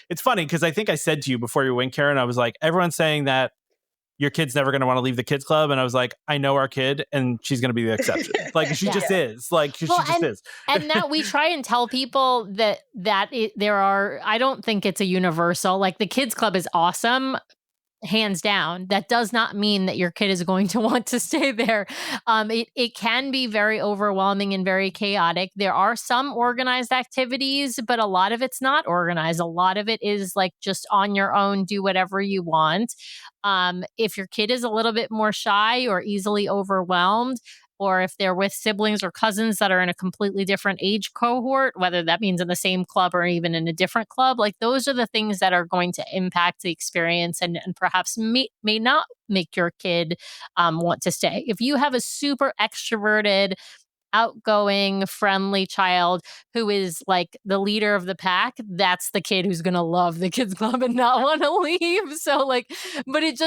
it's funny because I think I said to you before you went, Karen, I was like, everyone's saying that your kid's never going to want to leave the kids club. And I was like, I know our kid and she's going to be the exception. Like she just is. Like she just is. And now we try and tell people that I don't think it's a universal, like the kids club is awesome, hands down. That does not mean that your kid is going to want to stay there. It can be very overwhelming and very chaotic. There are some organized activities, but a lot of it's not organized. A lot of it is like just on your own, do whatever you want. If your kid is a little bit more shy or easily overwhelmed, or if they're with siblings or cousins that are in a completely different age cohort, whether that means in the same club or even in a different club, like those are the things that are going to impact the experience and perhaps may not make your kid want to stay. If you have a super extroverted, outgoing, friendly child who is like the leader of the pack, that's the kid who's going to love the kids club and not want to leave. So like, but it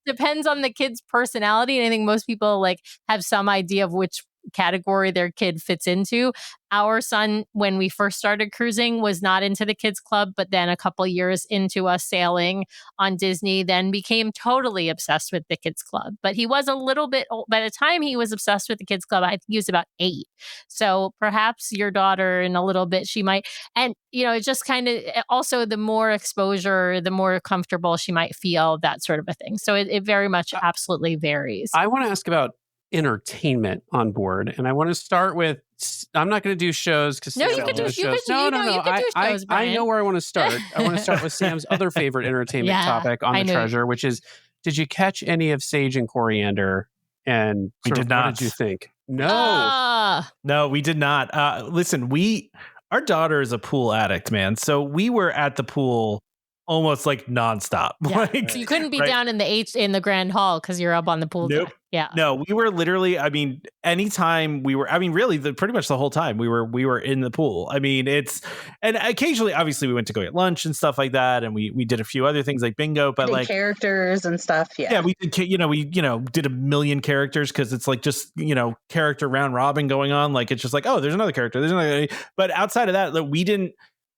depends on the kid's personality. And I think most people like have some idea of which category their kid fits into. Our son, when we first started cruising, was not into the kids club, but then a couple years into us sailing on Disney, then became totally obsessed with the kids club. But he was a little bit old. By the time he was obsessed with the kids club, I think he was about 8. So perhaps your daughter in a little bit, she might, and it just kind of also the more exposure, the more comfortable she might feel, that sort of a thing. So it very much absolutely varies. I want to ask about entertainment on board, and I want to start with, I'm not going to do shows because no, you could do shows. I know where I want to start. I want to start with Sam's other favorite entertainment topic on the treasure, which is, did you catch any of Sage and Coriander? And we did not. What did you think? No, no, we did not. Listen, our daughter is a pool addict, man. So we were at the pool almost like nonstop. Yeah. Like, so you couldn't be down in the Grand Hall because you're up on the pool deck. Yeah. No, we were literally, anytime we were, really pretty much the whole time we were in the pool. And occasionally, obviously we went to go get lunch and stuff like that. And we did a few other things like bingo, but like characters and stuff. Yeah. Yeah. We did, did a million characters because it's like just, character round robin going on. Like, it's just like, oh, there's another character. But outside of that,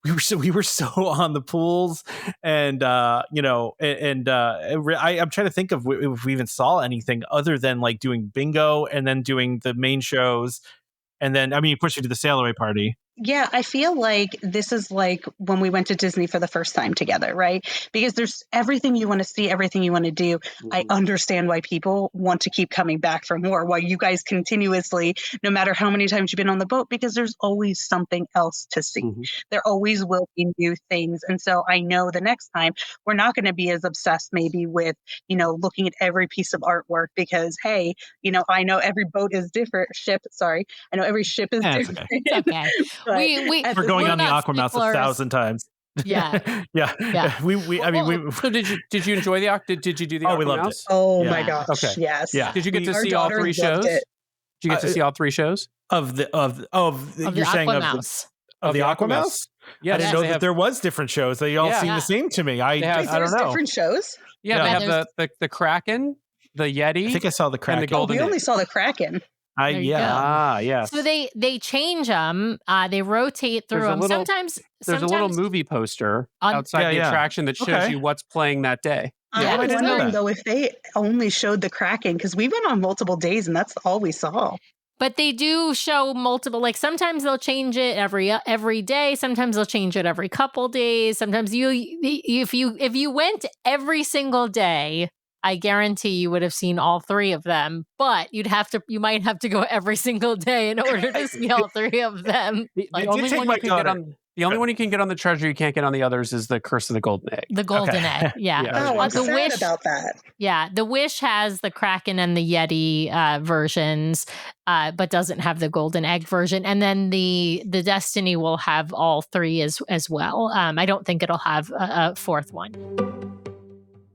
we were so on the pools, and I'm trying to think of if we even saw anything other than like doing bingo and then doing the main shows, and then of course we did the sail away party. Yeah, I feel like this is like when we went to Disney for the first time together, right? Because there's everything you want to see, everything you want to do. I understand why people want to keep coming back for more, why you guys continuously, no matter how many times you've been on the boat, because there's always something else to see. There always will be new things. And so I know the next time we're not going to be as obsessed maybe with, looking at every piece of artwork because, hey, I know every boat is different. Sorry. I know every ship is different. Okay. It's okay. But We're going on the Aquamouse 1,000 times. Yeah. Yeah. I mean, So did you enjoy did you do the Oh, we loved Aquamouse? it. oh Yeah. my gosh, Okay. yes. Yeah. Did you get to Our see all daughters 3 loved shows? it. Did you get to see all 3 shows? Of the You're saying Aquamouse? Of the Aquamouse? Yeah, I didn't know that there was different shows. They all seem the same to me. I Wait, don't there's know. different shows? Yeah, they Yeah, have the Kraken, the Yeti. I think I saw the Kraken. And the Golden We only Egg. saw the Kraken. There you go. Ah, yes. So they change them. They rotate through There's a them. little- Sometimes There's a little movie poster outside the attraction that shows you what's playing that day. I'm I didn't know wondering that. though if they only showed the Kraken because we went on multiple days and that's all we saw. But they do show multiple. Like sometimes they'll change it every day. Sometimes they'll change it every couple days. Sometimes if you went every single day, I guarantee you would have seen all 3 of them. But you might have to go every single day in order to see all 3 of them. The I only did take one my you can get daughter. on the only one you can get on the treasure you can't get on the others is the Curse of the Golden Egg. The Golden Okay. Egg, yeah. Yeah. Oh, I'm The sad Wish, about that. yeah. The Wish has the Kraken and the Yeti versions, but doesn't have the Golden Egg version. And then the Destiny will have all 3 as well. I don't think it'll have a 4th one.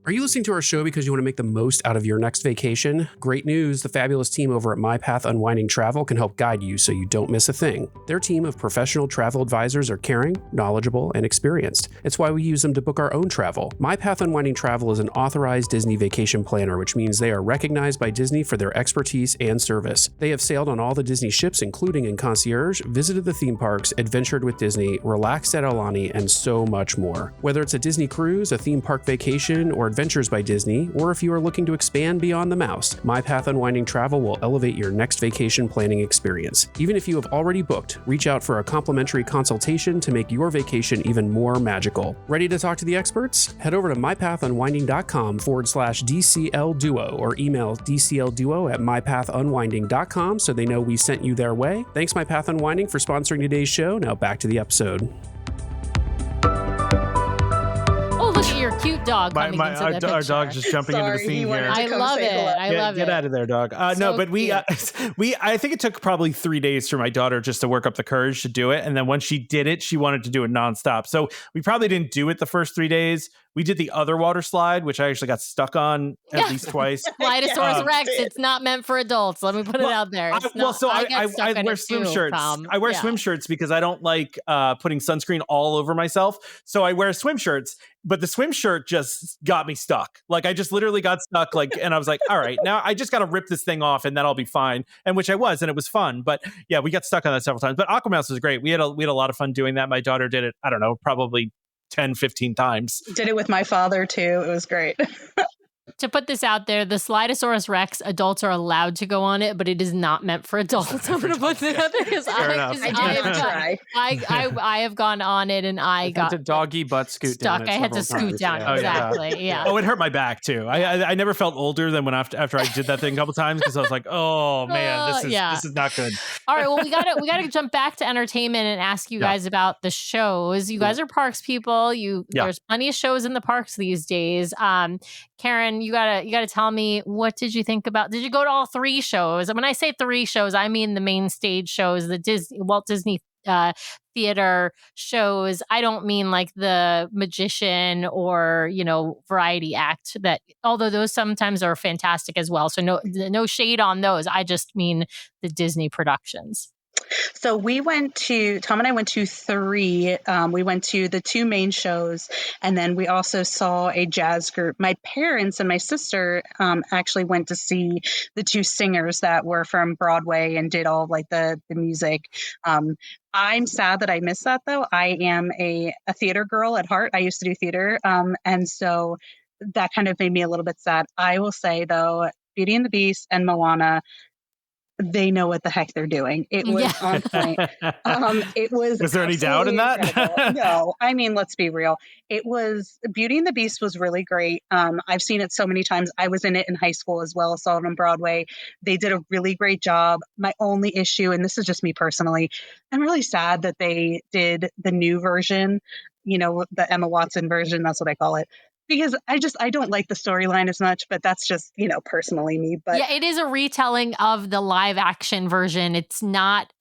Are you listening to our show because you want to make the most out of your next vacation? Great news, the fabulous team over at My Path Unwinding Travel can help guide you so you don't miss a thing. Their team of professional travel advisors are caring, knowledgeable, and experienced. It's why we use them to book our own travel. My Path Unwinding Travel is an authorized Disney vacation planner, which means they are recognized by Disney for their expertise and service. They have sailed on all the Disney ships, including in concierge, visited the theme parks, adventured with Disney, relaxed at Aulani, and so much more. Whether it's a Disney cruise, a theme park vacation, or Adventures by Disney, or if you are looking to expand beyond the mouse, My Path Unwinding Travel will elevate your next vacation planning experience. Even if you have already booked, reach out for a complimentary consultation to make your vacation even more magical. Ready to talk to the experts? Head over to mypathunwinding.com/DCL Duo or email dclduo@mypathunwinding.com so they know we sent you their way. Thanks, My Path Unwinding, for sponsoring today's show. Now back to the episode. Oh, look at your cute dog coming into the our picture. dog's just jumping into the Sorry, scene he here. wanted to I come love say it. hello. I love Get it. out of there, dog. No, So but I think it took probably 3 days for my daughter just to work up the courage to do it. And then once she did it, she wanted to do it nonstop. So we probably didn't do it the first 3 days. We did the other water slide, which I actually got stuck on at least twice. Spinosaurus Rex, did. it's not meant for adults. Let me put it out there. It's not- I get stuck in wear it swim too, shirts. Tom. I wear Yeah. swim shirts because I don't like putting sunscreen all over myself. So I wear swim shirts, but the swim shirt just got me stuck. Like I just literally got stuck. And I was like, all right, now I just got to rip this thing off and then I'll be fine. And which I was, and it was fun. But yeah, we got stuck on that several times. But Aquamouse was great. We had a lot of fun doing that. My daughter did it, I don't know, probably 10, 15 times. Did it with my father too. It was great. To put this out there, the Slidosaurus Rex, adults are allowed to go on it, but it is not meant for adults. I'm going to put that out there because Fair enough. I did not try. I have gone on it and I got to doggy butt scoot stuck. down it I had to several scoot times. down. Yeah. Exactly. Yeah. Oh, it hurt my back too. I never felt older than when after I did that thing a couple times because I was like, oh man, this is not good. All right. Well, we gotta jump back to entertainment and ask you guys about the shows. You guys are parks people. There's plenty of shows in the parks these days. Karen, you gotta tell me, what did you think about? Did you go to all 3 shows? And when I say 3 shows, I mean the main stage shows, the Walt Disney theater shows. I don't mean like the magician or variety act. That although those sometimes are fantastic as well. So no shade on those. I just mean the Disney productions. So Tom and I went to 3. We went to the 2 main shows, and then we also saw a jazz group. My parents and my sister actually went to see the 2 singers that were from Broadway and did all like the music. I'm sad that I missed that though. I am a theater girl at heart. I used to do theater. And so that kind of made me a little bit sad. I will say though, Beauty and the Beast and Moana, they know what the heck they're doing. It was on point. It was. Was there any doubt in that? No, I mean, let's be real. It was Beauty and the Beast was really great. I've seen it so many times. I was in it in high school as well, saw it on Broadway. They did a really great job. My only issue, and this is just me personally, I'm really sad that they did the new version, the Emma Watson version. That's what I call it. Because I don't like the storyline as much, but that's just, personally me. But yeah, it is a retelling of the live action version. It's not,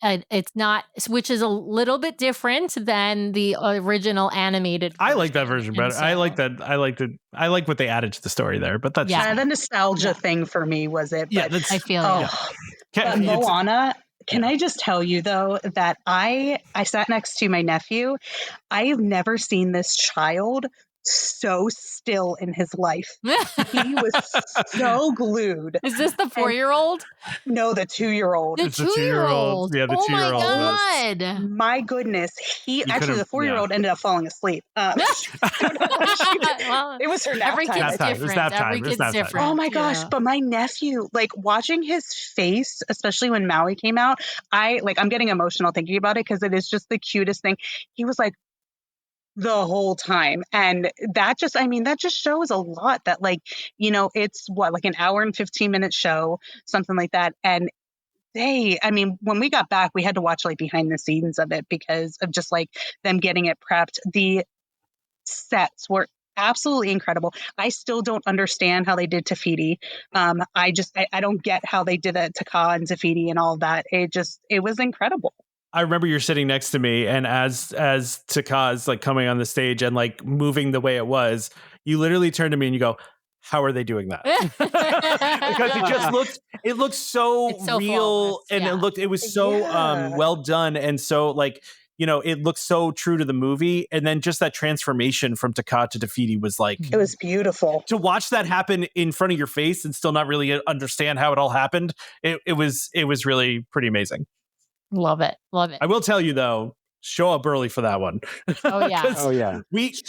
which is a little bit different than the original animated version. I like that version better. I like what they added to the story there, but that's the nostalgia thing for me was it. But, I feel but Moana. Can I just tell you though that I sat next to my nephew. I have never seen this child so still in his life. He was so glued. Is this the 4-year-old? No, the 2-year-old. The 2-year-old. Yeah, the 2-year-old. Oh my God. My goodness. The 4-year-old ended up falling asleep. It was her nap Every time. kid's different. Every kid's different. Oh my gosh. But my nephew, watching his face, especially when Maui came out, I'm getting emotional thinking about it because it is just the cutest thing. He was like, the whole time. And that just shows a lot that it's an hour and 15-minute show, something like that. And when we got back, we had to watch behind the scenes of it because of just them getting it prepped. The sets were absolutely incredible. I still don't understand how they did Te-Fiti. I don't get how they did it to Ka and Te-Fiti and all of that. It was incredible. I remember you're sitting next to me, and as Taka is coming on the stage and moving the way it was, you literally turn to me and you go, "How are they doing that?" Because it looked so real, flawless. and it was so well done, and so it looked so true to the movie, and then just that transformation from Taka to Te-Fiti was it was beautiful to watch that happen in front of your face and still not really understand how it all happened. It was really pretty amazing. Love it. I will tell you though, show up early for that one. Oh yeah. Oh yeah.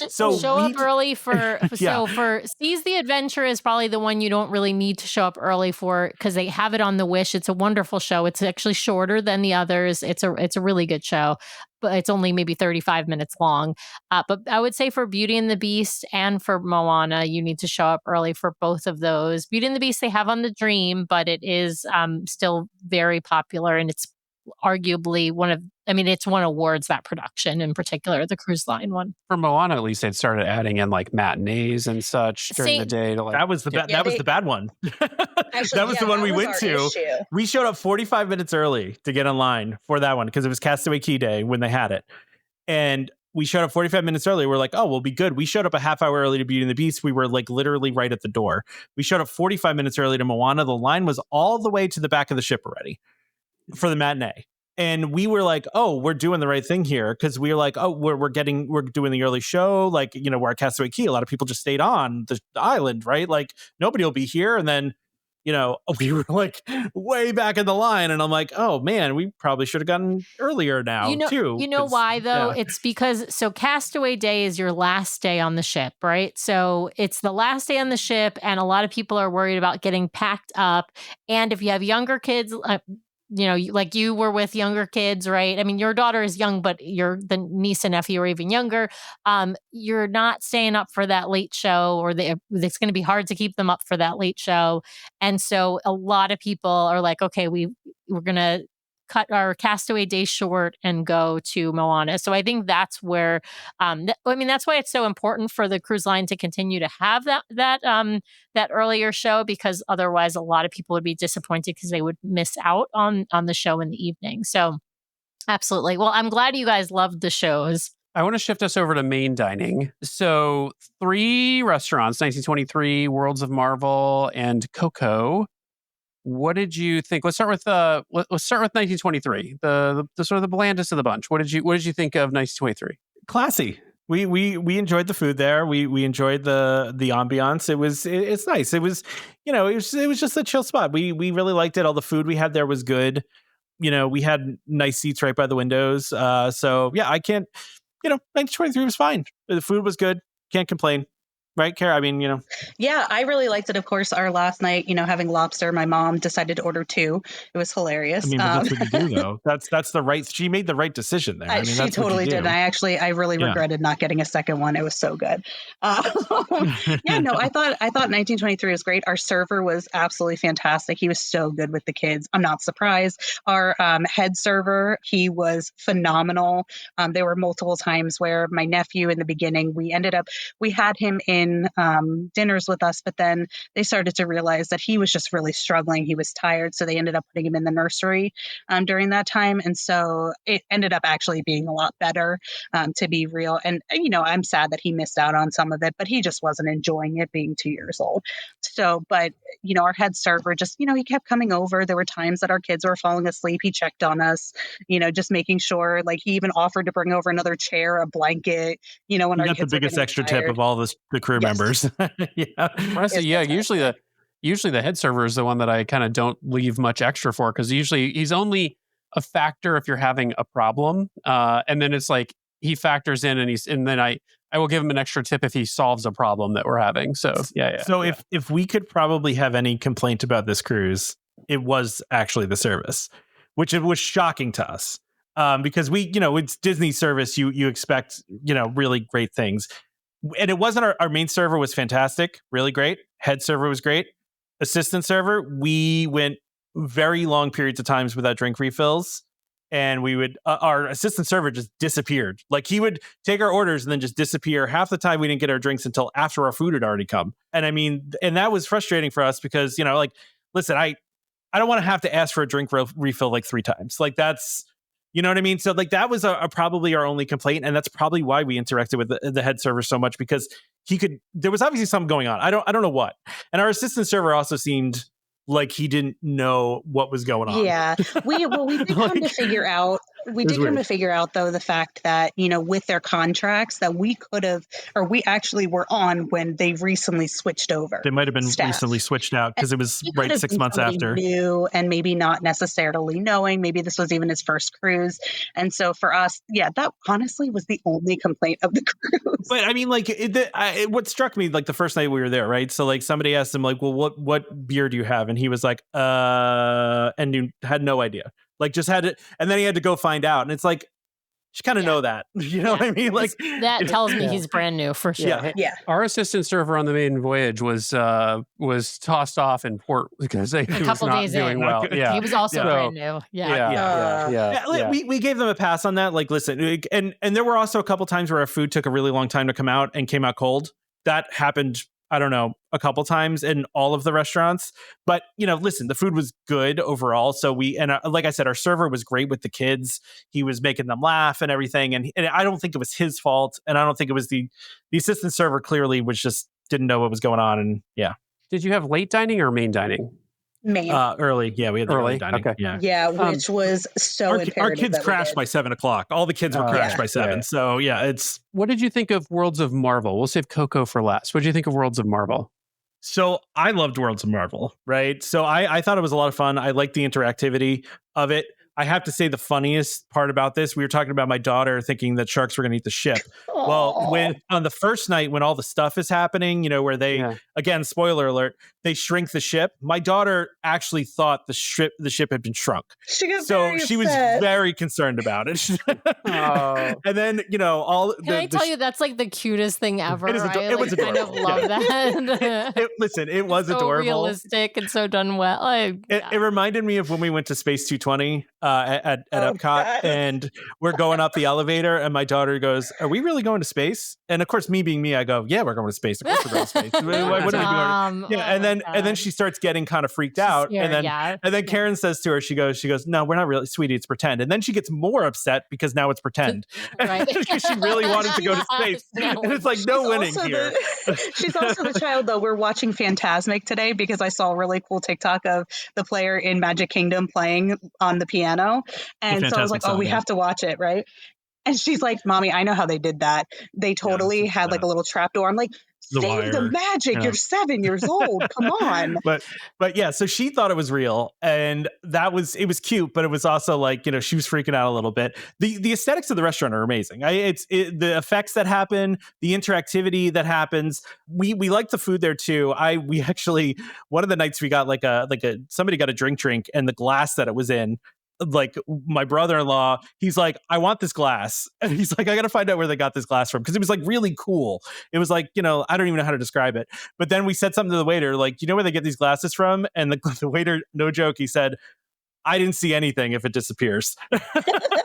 Show up early for for Seize the Adventure is probably the one you don't really need to show up early for because they have it on the Wish. It's a wonderful show. It's actually shorter than the others. It's a really good show, but it's only maybe 35 minutes long. But I would say for Beauty and the Beast and for Moana, you need to show up early for both of those. Beauty and the Beast they have on the Dream, but it is still very popular, and it's arguably it's won awards, that production in particular, the cruise line one. For Moana, at least they'd started adding in matinees and such during the day. That was the bad one. Actually, that was the one we went to. Issue. We showed up 45 minutes early to get in line for that one because it was Castaway Cay Day when they had it. And we showed up 45 minutes early. We're like, oh, we'll be good. We showed up a half hour early to Beauty and the Beast. We were literally right at the door. We showed up 45 minutes early to Moana. The line was all the way to the back of the ship already for the matinee. And we were like, oh, we're doing the right thing here. Cause we were like, oh, we're doing the early show. We're at Castaway Cay. A lot of people just stayed on the island, right? Nobody will be here. And then, we were way back in the line. And I'm like, oh man, we probably should have gotten earlier now too. You know why though? Yeah. It's because, Castaway Day is your last day on the ship, right? So it's the last day on the ship and a lot of people are worried about getting packed up. And if you have younger kids, you were with younger kids, right? I mean, your daughter is young, but the niece and nephew are even younger. You're not staying up for that late show, or it's going to be hard to keep them up for that late show. And so a lot of people are like, okay, we're going to cut our Castaway Day short and go to Moana. So I think that's where, that's why it's so important for the cruise line to continue to have that earlier show, because otherwise a lot of people would be disappointed because they would miss out on the show in the evening. So absolutely. Well, I'm glad you guys loved the shows. I want to shift us over to main dining. So 3 restaurants, 1923, Worlds of Marvel, and Coco. What did you think? Let's start with 1923, the sort of the blandest of the bunch. What did you think of 1923? Classy. We enjoyed the food there. We enjoyed the ambiance. It's nice. It was it was just a chill spot. We really liked it. All the food we had there was good. We had nice seats right by the windows. So yeah, I can't. 1923 was fine. The food was good. Can't complain. right, Kara? I mean, Yeah, I really liked it. Of course, our last night, having lobster, my mom decided to order 2. It was hilarious. but that's what you do, though. That's the right. She made the right decision there. I mean, she that's totally what you did. do. And I really regretted not getting a second one. It was so good. Yeah, no, I thought 1923 was great. Our server was absolutely fantastic. He was so good with the kids. I'm not surprised. Our head server, he was phenomenal. There were multiple times where my nephew in the beginning, we had him in dinners with us, but then they started to realize that he was just really struggling. He was tired. So they ended up putting him in the nursery during that time. And so it ended up actually being a lot better, to be real. And, I'm sad that he missed out on some of it, but he just wasn't enjoying it being 2 years old. So, but, our head server just, he kept coming over. There were times that our kids were falling asleep. He checked on us, just making sure, like he even offered to bring over another chair, a blanket, when our got kids the biggest extra tip of all the crew members. Yeah. Usually the head server is the one that I kind of don't leave much extra for, because usually he's only a factor if you're having a problem. And then it's like he factors in and then I will give him an extra tip if he solves a problem that we're having. So yeah. So if we could probably have any complaint about this cruise, it was actually the service, which it was shocking to us. Because it's Disney service, you expect, really great things. And it wasn't our main server was fantastic, really great. Head server was great. Assistant server, we went very long periods of times without drink refills. And we would, our assistant server just disappeared. Like he would take our orders and then just disappear. Half the time we didn't get our drinks until after our food had already come. And I mean, and that was frustrating for us because, listen, I don't want to have to ask for a drink refill like 3 times. Like that's, you know what I mean? So like that was probably our only complaint. And that's probably why we interacted with the head server so much, because there was obviously something going on. I don't know what. And our assistant server also seemed like he didn't know what was going on. Yeah. We did come to figure out, though, the fact that, with their contracts that we could have, or we actually were on when they recently switched over. They might have been recently switched out because it was right 6 months after. New and maybe not necessarily knowing, maybe this was even his first cruise. And so for us, yeah, that honestly was the only complaint of the cruise. But I mean, like what struck me, like the first night we were there, right? So like somebody asked him like, well, what beer do you have? And he was like, and you had no idea. Like just had it, and then he had to go find out. And it's like, you kind of know that, you know what I mean? Like that tells me he's brand new for sure. Yeah. Our assistant server on the maiden voyage was tossed off in port because he was not doing well. Yeah, he was also brand new. Yeah. We gave them a pass on that. Like, listen, and there were also a couple times where our food took a really long time to come out and came out cold. That happened, I don't know, a couple times in all of the restaurants. But, listen, the food was good overall. So like I said, our server was great with the kids. He was making them laugh and everything. And I don't think it was his fault. And I don't think it was the assistant server clearly didn't know what was going on. And yeah. Did you have late dining or main dining? Main. Early. Yeah, we had early dining. Okay. Yeah, which was so imperative. Our kids crashed by 7:00. All the kids were crashed by 7. Yeah. So yeah, it's. What did you think of Worlds of Marvel? We'll save Coco for last. What did you think of Worlds of Marvel? So I loved Worlds of Marvel, right? So I thought it was a lot of fun. I liked the interactivity of it. I have to say the funniest part about this, we were talking about my daughter thinking that sharks were going to eat the ship. Aww. Well, on the first night when all the stuff is happening, where they, again, spoiler alert, they shrink the ship. My daughter actually thought the ship had been shrunk. She was very concerned about it. And then, all. Can I tell you, that's like the cutest thing ever. It was adorable. Kind of love that. Listen, it was so adorable. Realistic and so done well. It reminded me of when we went to Space 220 at Epcot, God. and we're going up the elevator, and my daughter goes, "Are we really going to space?" And of course, me being me, I go, "Yeah, we're going to space. Of course, we're going to space. What are we doing?" Yeah, and then she starts getting kind of freaked out, and then Karen says to her, she goes, "No, we're not really, sweetie. It's pretend." And then she gets more upset because now it's pretend. Right. Because she really wanted to go to space, and it's like no winning here. She's also the child, though. We're watching Fantasmic today because I saw a really cool TikTok of the player in Magic Kingdom playing on the piano. And so I was like, we have to watch it, right? And she's like, "Mommy, I know how they did that. They totally had like a little trap door." I'm like, The save the Wire. magic. Yeah. You're 7 years old. Come on. But yeah, so she thought it was real, and it was cute, but it was also like, she was freaking out a little bit. The aesthetics of the restaurant are amazing. The effects that happen, the interactivity that happens. We like the food there too. We actually, one of the nights we got somebody got a drink, and the glass that it was in, like my brother-in-law, he's like, I want this glass. And he's like, I got to find out where they got this glass from. Cause it was like really cool. It was like, I don't even know how to describe it. But then we said something to the waiter, like, you know where they get these glasses from? And the waiter, no joke, he said, I didn't see anything if it disappears.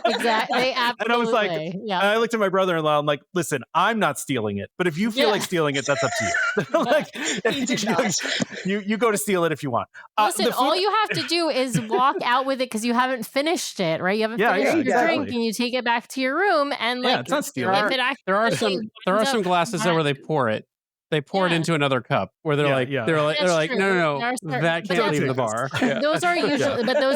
Exactly. Absolutely. And I was like, I looked at my brother-in-law. I'm like, listen, I'm not stealing it, but if you feel like stealing it, that's up to you. Like, you go to steal it if you want. Listen, all you have to do is walk out with it because you haven't finished it, right? You haven't finished your drink, and you take it back to your room, and like, it's not stealing. There are some glasses though where they pour it. They pour it into another cup where they're like, no, that can't leave the bar. Those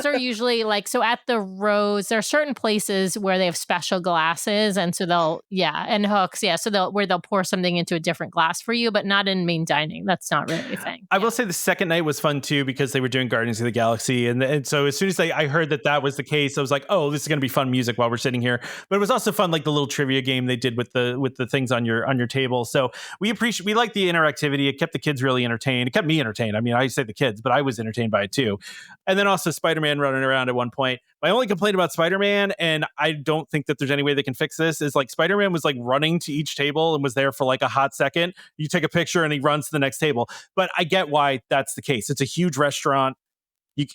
are usually like, so at the Rose, there are certain places where they have special glasses, and so and hooks, so where they'll pour something into a different glass for you, but not in main dining. That's not really a thing. I will say the second night was fun too, because they were doing Guardians of the Galaxy, and so as soon as I heard that was the case, I was like, oh, this is going to be fun music while we're sitting here. But it was also fun, like the little trivia game they did with the things on your table. So we like the interactivity. It kept the kids really entertained. It kept me entertained. I mean, I say the kids, but I was entertained by it too. And then also Spider-Man running around at one point. My only complaint about Spider-Man, and I don't think that there's any way they can fix this, is like Spider-Man was like running to each table and was there for like a hot second. You take a picture and he runs to the next table. But I get why that's the case. It's a huge restaurant.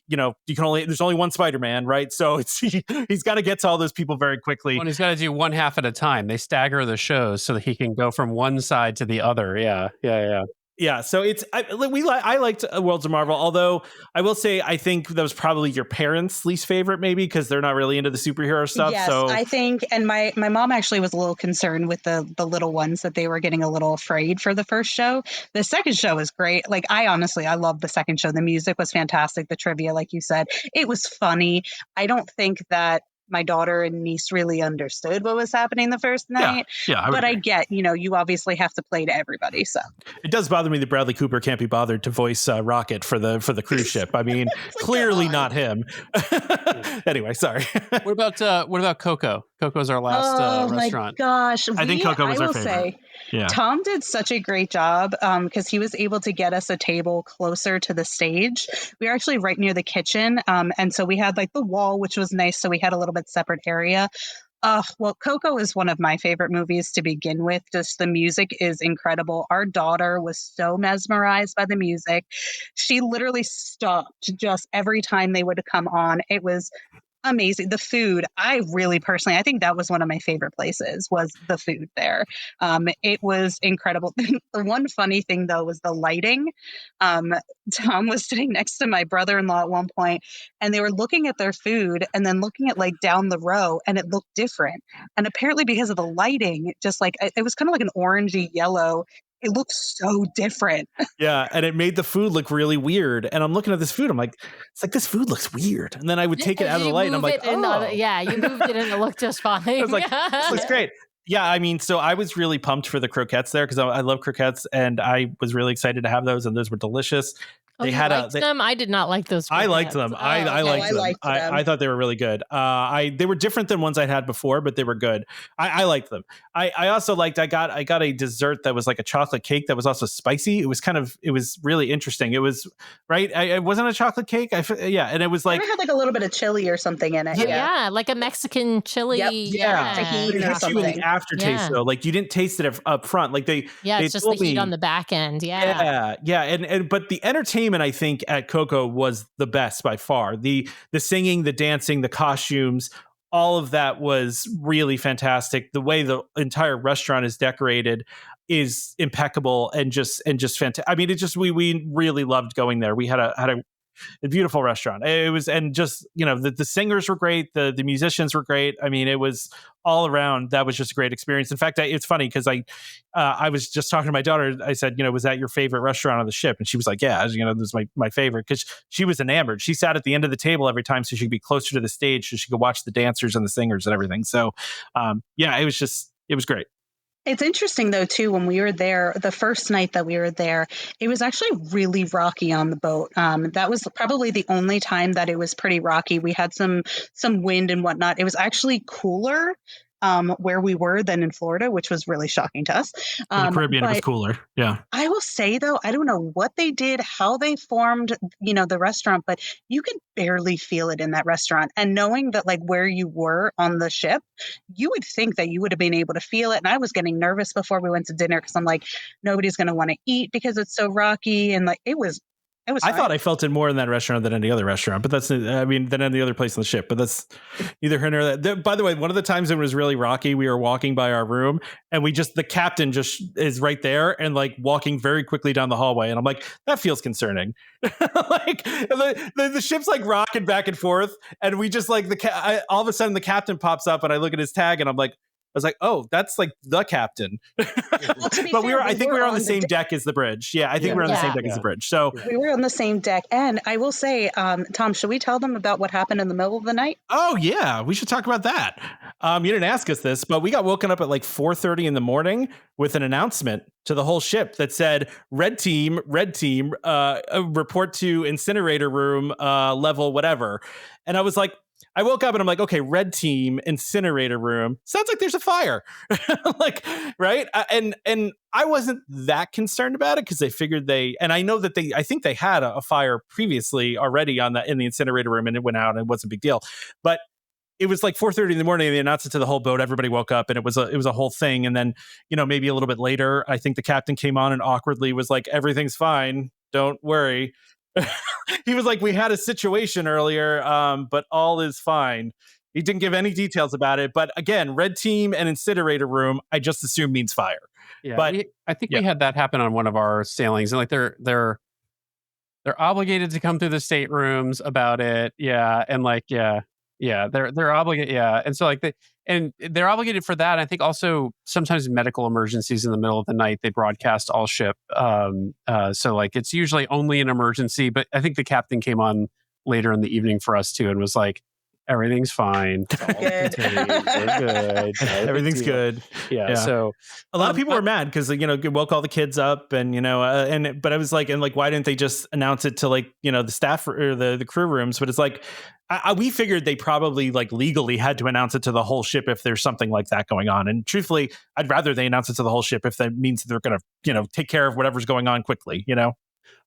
There's only one Spider-Man, right? So he's got to get to all those people very quickly. Well, he's got to do one half at a time. They stagger the shows so that he can go from one side to the other. Yeah. So I liked Worlds of Marvel, although I will say I think that was probably your parents' least favorite, maybe because they're not really into the superhero stuff. Yes, so I think, and my mom actually was a little concerned with the little ones, that they were getting a little afraid for the first show. The second show was great. Like I love the second show. The music was fantastic. The trivia, like you said, it was funny. I don't think that my daughter and niece really understood what was happening the first night. But I get, you obviously have to play to everybody. So it does bother me that Bradley Cooper can't be bothered to voice Rocket for the cruise ship. I mean, clearly not him. Anyway, sorry. What about Coco? Coco's our last restaurant. Oh my gosh. I think Coco was our favorite. Tom did such a great job because he was able to get us a table closer to the stage. We were actually right near the kitchen. And so we had like the wall, which was nice. So we had a little bit separate area. Well, Coco is one of my favorite movies to begin with. Just the music is incredible. Our daughter was so mesmerized by the music. She literally stopped just every time they would come on. It was amazing. The food, I think that was one of my favorite places, was the food there. It was incredible. The one funny thing though was the lighting. Tom was sitting next to my brother-in-law at one point, and they were looking at their food and then looking at like down the row, and it looked different. And apparently because of the lighting, just like it was kind of like an orangey yellow. It looks so different. Yeah, and it made the food look really weird. And I'm looking at this food, I'm like, it's like, this food looks weird. And then I would take it out of the light, and I'm like, oh. You moved it and it looked just fine. I was like, this looks great. Yeah, I mean, so I was really pumped for the croquettes there because I love croquettes, and I was really excited to have those, and those were delicious. They them. I did not like those. I liked them. I liked them. I thought they were really good. They were different than ones I'd had before, but they were good. I liked them. I also liked. I got a dessert that was like a chocolate cake that was also spicy. It was really interesting. It was right. It wasn't a chocolate cake. And it was like it had like a little bit of chili or something in it. Yeah, like a Mexican chili. Yep. It hit you in the aftertaste though. Like you didn't taste it up front. Like it's just the heat on the back end. Yeah. And but the entertainment, I think, at Coco was the best by far. The singing, the dancing, the costumes, all of that was really fantastic. The way the entire restaurant is decorated is impeccable and just fantastic. I mean, we really loved going there. We had a beautiful restaurant. It was, and just, the singers were great. The musicians were great. I mean, it was all around. That was just a great experience. In fact, it's funny because I was just talking to my daughter. I said, was that your favorite restaurant on the ship? And she was like, yeah, this is my favorite, because she was enamored. She sat at the end of the table every time so she could be closer to the stage so she could watch the dancers and the singers and everything. So, it was great. It's interesting though too, when we were there, the first night that we were there, it was actually really rocky on the boat. That was probably the only time that it was pretty rocky. We had some wind and whatnot. It was actually cooler where we were than in Florida, which was really shocking to us. In the Caribbean, it was But cooler. Yeah. I will say though, I don't know what they did, how they formed, the restaurant, but you could barely feel it in that restaurant. And knowing that like where you were on the ship, you would think that you would have been able to feel it. And I was getting nervous before we went to dinner because I'm like, nobody's going to want to eat because it's so rocky. And like, it was I fine. thought I felt it more in that restaurant than any other restaurant, but than any other place on the ship. But that's neither here nor there. By the way, one of the times it was really rocky, we were walking by our room, and the captain just is right there and like walking very quickly down the hallway, and I'm like, that feels concerning. Like the ship's like rocking back and forth, and we just like all of a sudden the captain pops up, and I look at his tag, and I was like, oh, that's like the captain. Well, But I think we were on the same deck as the bridge. Yeah, I think we were on the same deck as the bridge. So we were on the same deck. And I will say, Tom, should we tell them about what happened in the middle of the night? Oh yeah, we should talk about that. You didn't ask us this, but we got woken up at like 4:30 in the morning with an announcement to the whole ship that said, red team, report to incinerator room, level whatever. And I woke up and I'm like, okay, red team, incinerator room. Sounds like there's a fire. Like, right? And I wasn't that concerned about it because they figured and I know that I think they had a fire previously already in the incinerator room, and it went out and it wasn't a big deal. But it was like 4:30 in the morning, and they announced it to the whole boat. Everybody woke up, and it was a whole thing. And then, maybe a little bit later, I think the captain came on and awkwardly was like, everything's fine. Don't worry. He was like, we had a situation earlier, but all is fine. He didn't give any details about it. But again, red team and incinerator room, I just assume means fire. Yeah, but I think we had that happen on one of our sailings, and like they're obligated to come through the staterooms about it. Yeah, and like they're obligated. Yeah, and so they're obligated for that. I think also sometimes medical emergencies in the middle of the night, they broadcast all ship. So like it's usually only an emergency, but I think the captain came on later in the evening for us too and was like, everything's fine. It's all contained. We're good. Everything's good. Yeah. So a lot of people were mad because woke all the kids up, and but I was like, why didn't they just announce it to the staff or the crew rooms? But it's like we figured they probably like legally had to announce it to the whole ship if there's something like that going on. And truthfully, I'd rather they announce it to the whole ship if that means they're going to take care of whatever's going on quickly.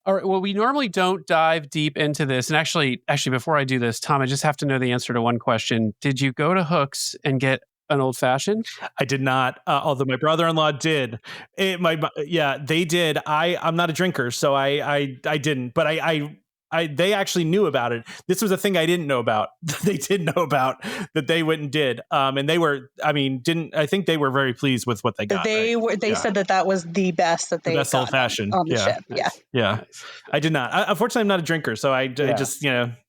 All right. Well, we normally don't dive deep into this. And actually, before I do this, Tom, I just have to know the answer to one question. Did you go to Hooks and get an old fashioned? I did not, although my brother-in-law did. They did. I'm not a drinker, so I didn't. But they actually knew about it. This was a thing I didn't know about. They did know about that they went and did. And they were, I think they were very pleased with what they got. They said that was the best that they best old fashioned on the ship. Yeah. Nice. I did not. Unfortunately, I'm not a drinker, so I just,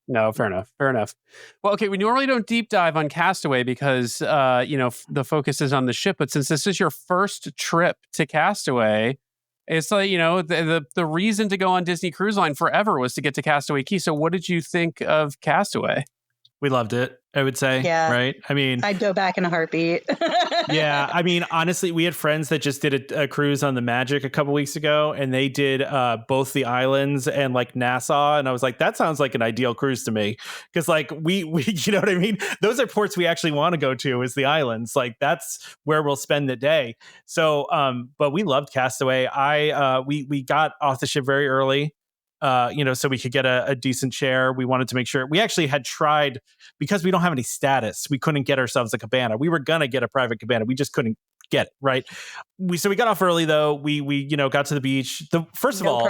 No, fair enough. Well, okay, we normally don't deep dive on Castaway because, the focus is on the ship. But since this is your first trip to Castaway, it's like, the reason to go on Disney Cruise Line forever was to get to Castaway Cay. So what did you think of Castaway? We loved it, I would say. Yeah. Right? I'd go back in a heartbeat. Yeah. Honestly, we had friends that just did a cruise on the Magic a couple weeks ago, and they did both the islands and like Nassau. And I was like, that sounds like an ideal cruise to me. Because like we you know what I mean? Those are ports we actually want to go to, is the islands. Like that's where we'll spend the day. So, but we loved Castaway. We got off the ship very early. So we could get a decent chair. We wanted to make sure we actually had tried, because we don't have any status. We couldn't get ourselves a cabana. We were going to get a private cabana. We just couldn't get it. Right. So we got off early though. We got to the beach. First of all,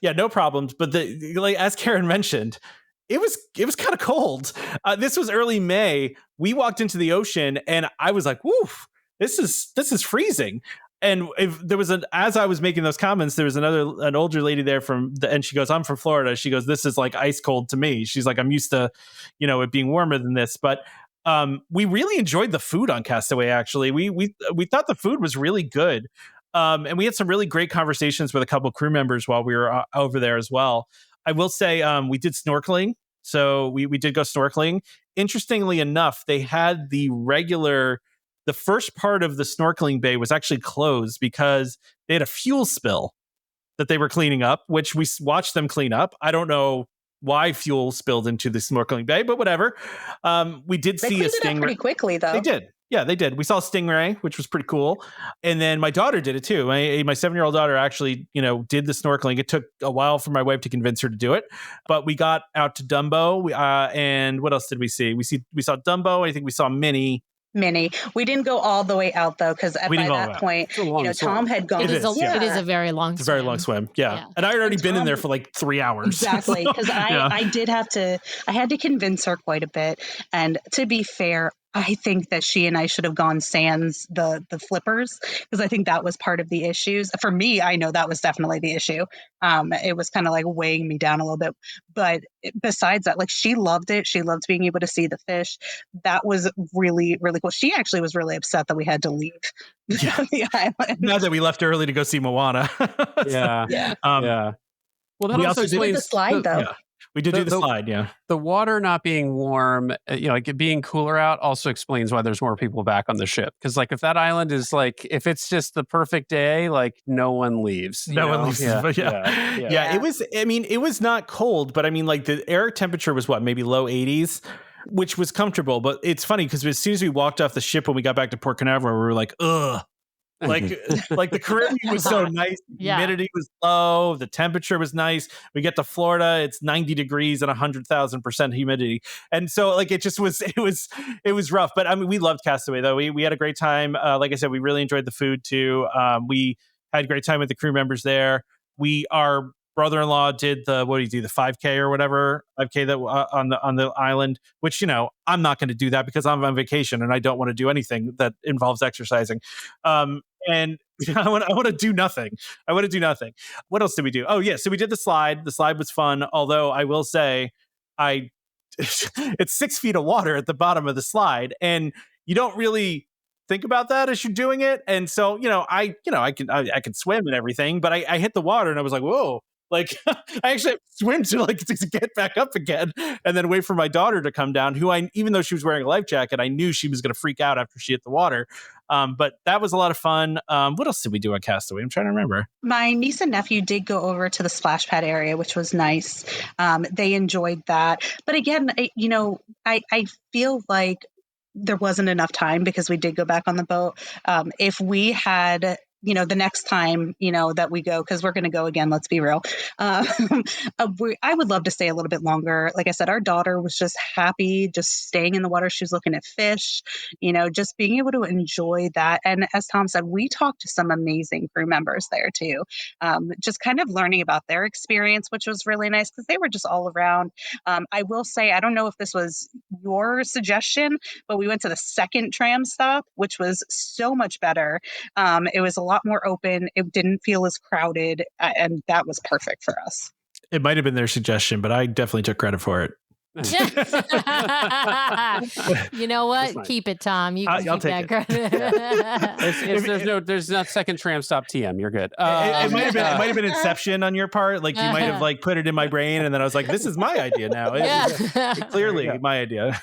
no problems. But as Karen mentioned, it was kind of cold. This was early May. We walked into the ocean and I was like, woof, this is freezing. And as I was making those comments, there was an older lady there and she goes, I'm from Florida. She goes, this is like ice cold to me. She's like, I'm used to, it being warmer than this. But we really enjoyed the food on Castaway. Actually, we thought the food was really good. And we had some really great conversations with a couple of crew members while we were over there as well. I will say we did snorkeling. So we did go snorkeling. Interestingly enough, they had the regular the first part of the snorkeling bay was actually closed because they had a fuel spill that they were cleaning up, which we watched them clean up. I don't know why fuel spilled into the snorkeling bay, but whatever. We did They see a cleaned it up stingray. pretty quickly, though. They did. Yeah, they did. We saw a stingray, which was pretty cool. And then my daughter did it too. My 7-year-old daughter actually, did the snorkeling. It took a while for my wife to convince her to do it, but we got out to Dumbo. And what else did we see? We saw Dumbo. I think we saw Minnie. We didn't go all the way out though, because by that point, Tom had gone. It is a very long. It's a very long swim. Yeah. And I had already been in there for like 3 hours. Exactly, because I had to convince her quite a bit. And to be fair, I think that she and I should have gone sans the flippers, because I think that was part of the issues. For me, I know that was definitely the issue. It was kind of like weighing me down a little bit. But besides that, like, she loved it. She loved being able to see the fish. That was really, really cool. She actually was really upset that we had to leave the island. Not that we left early to go see Moana. Yeah. Well, that we also explains the slide, though. Yeah. We did do the slide, yeah. The water not being warm, like it being cooler out, also explains why there's more people back on the ship. Because, like, if that island is like, if it's just the perfect day, like, no one leaves. No one leaves. Yeah. It was. I mean, it was not cold, but I mean, like, the air temperature was what, maybe low 80s, which was comfortable. But it's funny because as soon as we walked off the ship when we got back to Port Canaveral, we were like, ugh. Like the Caribbean was so nice. The humidity was low. The temperature was nice. We get to Florida, it's 90 degrees and 100,000% humidity. And so, like, it just was, it was rough. But I mean, we loved Castaway though. We had a great time. Like I said, we really enjoyed the food too. We had a great time with the crew members there. Our brother-in-law did the 5K or whatever, 5K that on the island, which, I'm not going to do that because I'm on vacation and I don't want to do anything that involves exercising. And I want to do nothing. What else did we do? Oh yeah. So we did the slide. The slide was fun. Although I will say it's 6 feet of water at the bottom of the slide, and you don't really think about that as you're doing it. And so, I can swim and everything, but I hit the water and I was like, whoa. Like, I actually have to swim to get back up again, and then wait for my daughter to come down, who even though she was wearing a life jacket, I knew she was going to freak out after she hit the water. But that was a lot of fun. What else did we do on Castaway? I'm trying to remember. My niece and nephew did go over to the splash pad area, which was nice. They enjoyed that. But again, I feel like there wasn't enough time because we did go back on the boat. If we had, the next time, that we go, because we're going to go again, let's be real. I would love to stay a little bit longer. Like I said, our daughter was just happy, just staying in the water. She was looking at fish, just being able to enjoy that. And as Tom said, we talked to some amazing crew members there too. Just kind of learning about their experience, which was really nice because they were just all around. I will say, I don't know if this was your suggestion, but we went to the second tram stop, which was so much better. It was a lot more open. It didn't feel as crowded, and that was perfect for us. It might have been their suggestion, but I definitely took credit for it. You know what? Keep it, Tom. You can I'll keep take that credit. There's not second tram stop TM. You're good. It might have been Inception on your part. Like, you might have like put it in my brain, and then I was like, "This is my idea now." It's clearly my idea.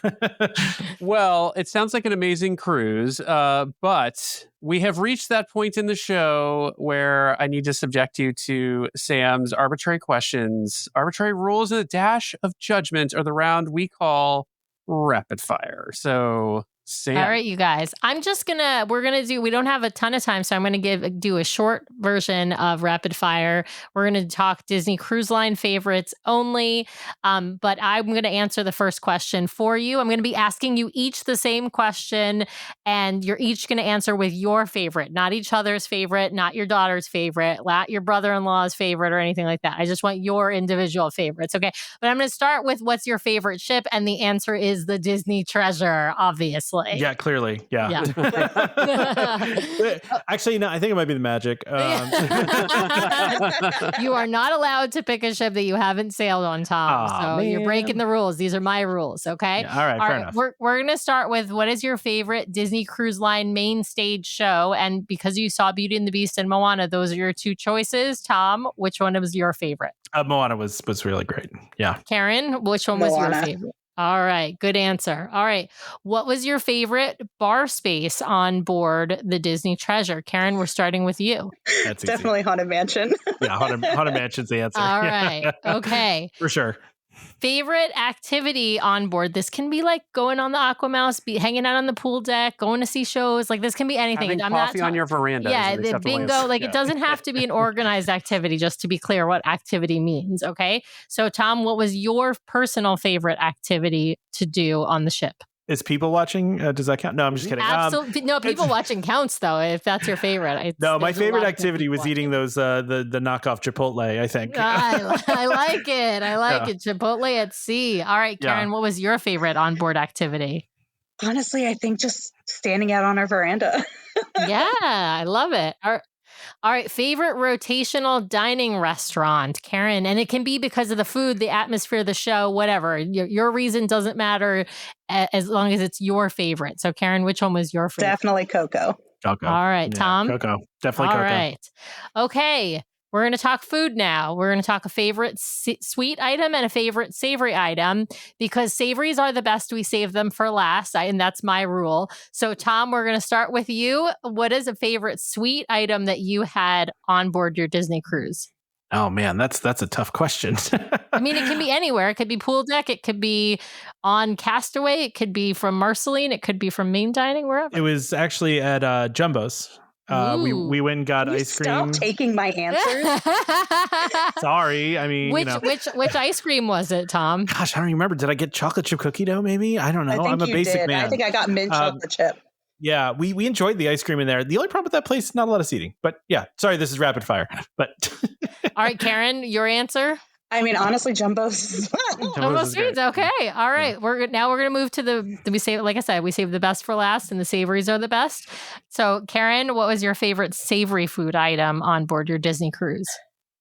Well, it sounds like an amazing cruise, but we have reached that point in the show where I need to subject you to Sam's arbitrary questions. Arbitrary rules and a dash of judgment are the round we call rapid fire. So, Sam. All right, you guys. We don't have a ton of time, so I'm going to do a short version of rapid fire. We're going to talk Disney Cruise Line favorites only, but I'm going to answer the first question for you. I'm going to be asking you each the same question, and you're each going to answer with your favorite, not each other's favorite, not your daughter's favorite, not your brother-in-law's favorite or anything like that. I just want your individual favorites, okay? But I'm going to start with what's your favorite ship, and the answer is the Disney Treasure, obviously. Yeah, clearly. Yeah. Actually, no, I think it might be the Magic. You are not allowed to pick a ship that you haven't sailed on, Tom. So you're breaking the rules. These are my rules, okay? Yeah, all right, fair enough. We're going to start with, what is your favorite Disney Cruise Line main stage show? And because you saw Beauty and the Beast and Moana, those are your two choices. Tom, which one was your favorite? Moana was really great. Yeah. Karen, which one was your favorite? All right. Good answer. All right. What was your favorite bar space on board the Disney Treasure? Karen, we're starting with you. That's easy. Definitely Haunted Mansion. Yeah, Haunted Mansion's the answer. All right. Okay. For sure. Favorite activity on board? This can be like going on the Aquamouse, hanging out on the pool deck, going to see shows. Like this can be anything. Having coffee on your veranda. Yeah, the bingo. Like it doesn't have to be an organized activity, just to be clear what activity means. Okay. So Tom, what was your personal favorite activity to do on the ship? Is people watching? Does that count? No, I'm just kidding. Absolutely. No, people watching counts though, if that's your favorite. No, my favorite activity was eating those, the knockoff Chipotle, I think. I like it. I like it. Chipotle at sea. All right, Karen, what was your favorite onboard activity? Honestly, I think just standing out on our veranda. Yeah, I love it. All right, favorite rotational dining restaurant, Karen, and it can be because of the food, the atmosphere, the show, whatever. Your reason doesn't matter as long as it's your favorite. So, Karen, which one was your favorite? Definitely Coco. All right, Tom. Coco. Definitely Coco. All right. Okay. We're going to talk food now. We're going to talk a favorite sweet item and a favorite savory item because savories are the best. We save them for last, and that's my rule. So, Tom, we're going to start with you. What is a favorite sweet item that you had on board your Disney cruise? Oh, man, that's a tough question. I mean, it can be anywhere. It could be pool deck. It could be on Castaway. It could be from Marceline. It could be from main dining, wherever. It was actually at Jumbo's. We went and got ice cream. Stop taking my answers. Sorry, I mean, which ice cream was it, Tom? Gosh, I don't remember. Did I get chocolate chip cookie dough? Maybe I don't know. I'm a basic man. I think I got mint chocolate chip. Yeah, we enjoyed the ice cream in there. The only problem with that place is not a lot of seating. But yeah, sorry, this is rapid fire. But all right, Karen, your answer. I mean, honestly, Jumbo's. Jumbo's sweets. Okay. All right. Yeah. We're going to move to we save, like I said, we save the best for last and the savories are the best. So Karen, what was your favorite savory food item on board your Disney cruise?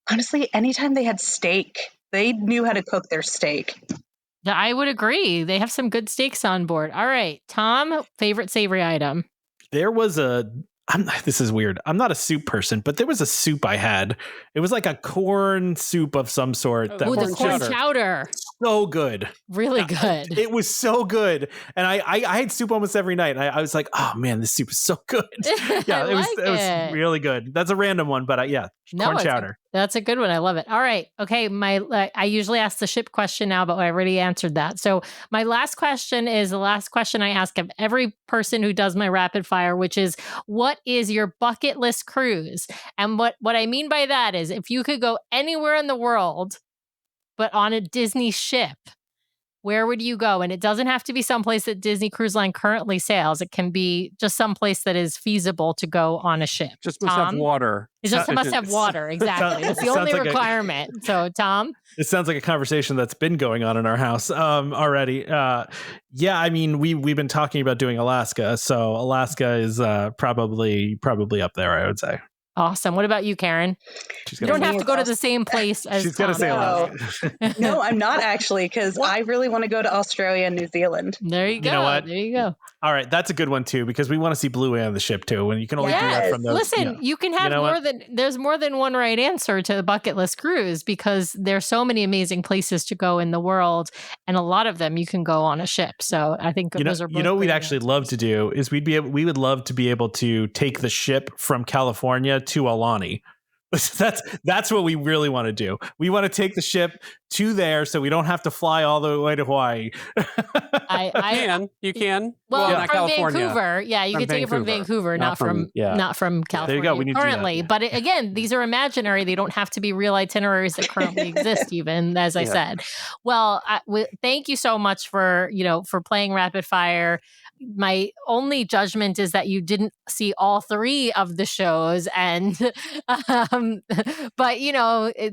Honestly, anytime they had steak, they knew how to cook their steak. I would agree. They have some good steaks on board. All right. Tom, favorite savory item. There was this is weird. I'm not a soup person, but there was a soup I had. It was like a corn soup of some sort. The corn chowder. So good. Really good. It was so good. And I had soup almost every night. And I was like, oh man, this soup is so good. Yeah, it was really good. That's a random one, but corn chowder. That's a good one. I love it. All right. Okay. I usually ask the ship question now, but I already answered that. So my last question is the last question I ask of every person who does my rapid fire, which is, what is your bucket list cruise? And what I mean by that is if you could go anywhere in the world, but on a Disney ship, where would you go? And it doesn't have to be someplace that Disney Cruise Line currently sails. It can be just someplace that is feasible to go on a ship. Just must have water. It just must have water. Exactly. That's the only requirement. So, Tom? It sounds like a conversation that's been going on in our house already. Yeah, I mean, we've been talking about doing Alaska. So Alaska is probably up there, I would say. Awesome. What about you, Karen? You don't have to go to the same place as she's got to say Alaska. No, I'm not actually, because I really want to go to Australia and New Zealand. There you go. You know what? There you go. All right, that's a good one too, because we want to see Blue on the ship too, and you can only do that from those. Listen, you can have there's more than one right answer to the bucket list cruise because there's so many amazing places to go in the world, and a lot of them you can go on a ship. So I think those are both what we'd actually love to do is we would love to be able to take the ship from California to Aulani. That's what we really want to do. We want to take the ship to there so we don't have to fly all the way to Hawaii. You can. Well, not from California. Vancouver. Yeah, you can take it from Vancouver, not from California. There you go. We need currently. But again, these are imaginary. They don't have to be real itineraries that currently exist, even, as I said. Well, thank you so much for playing Rapid Fire. My only judgment is that you didn't see all three of the shows, and but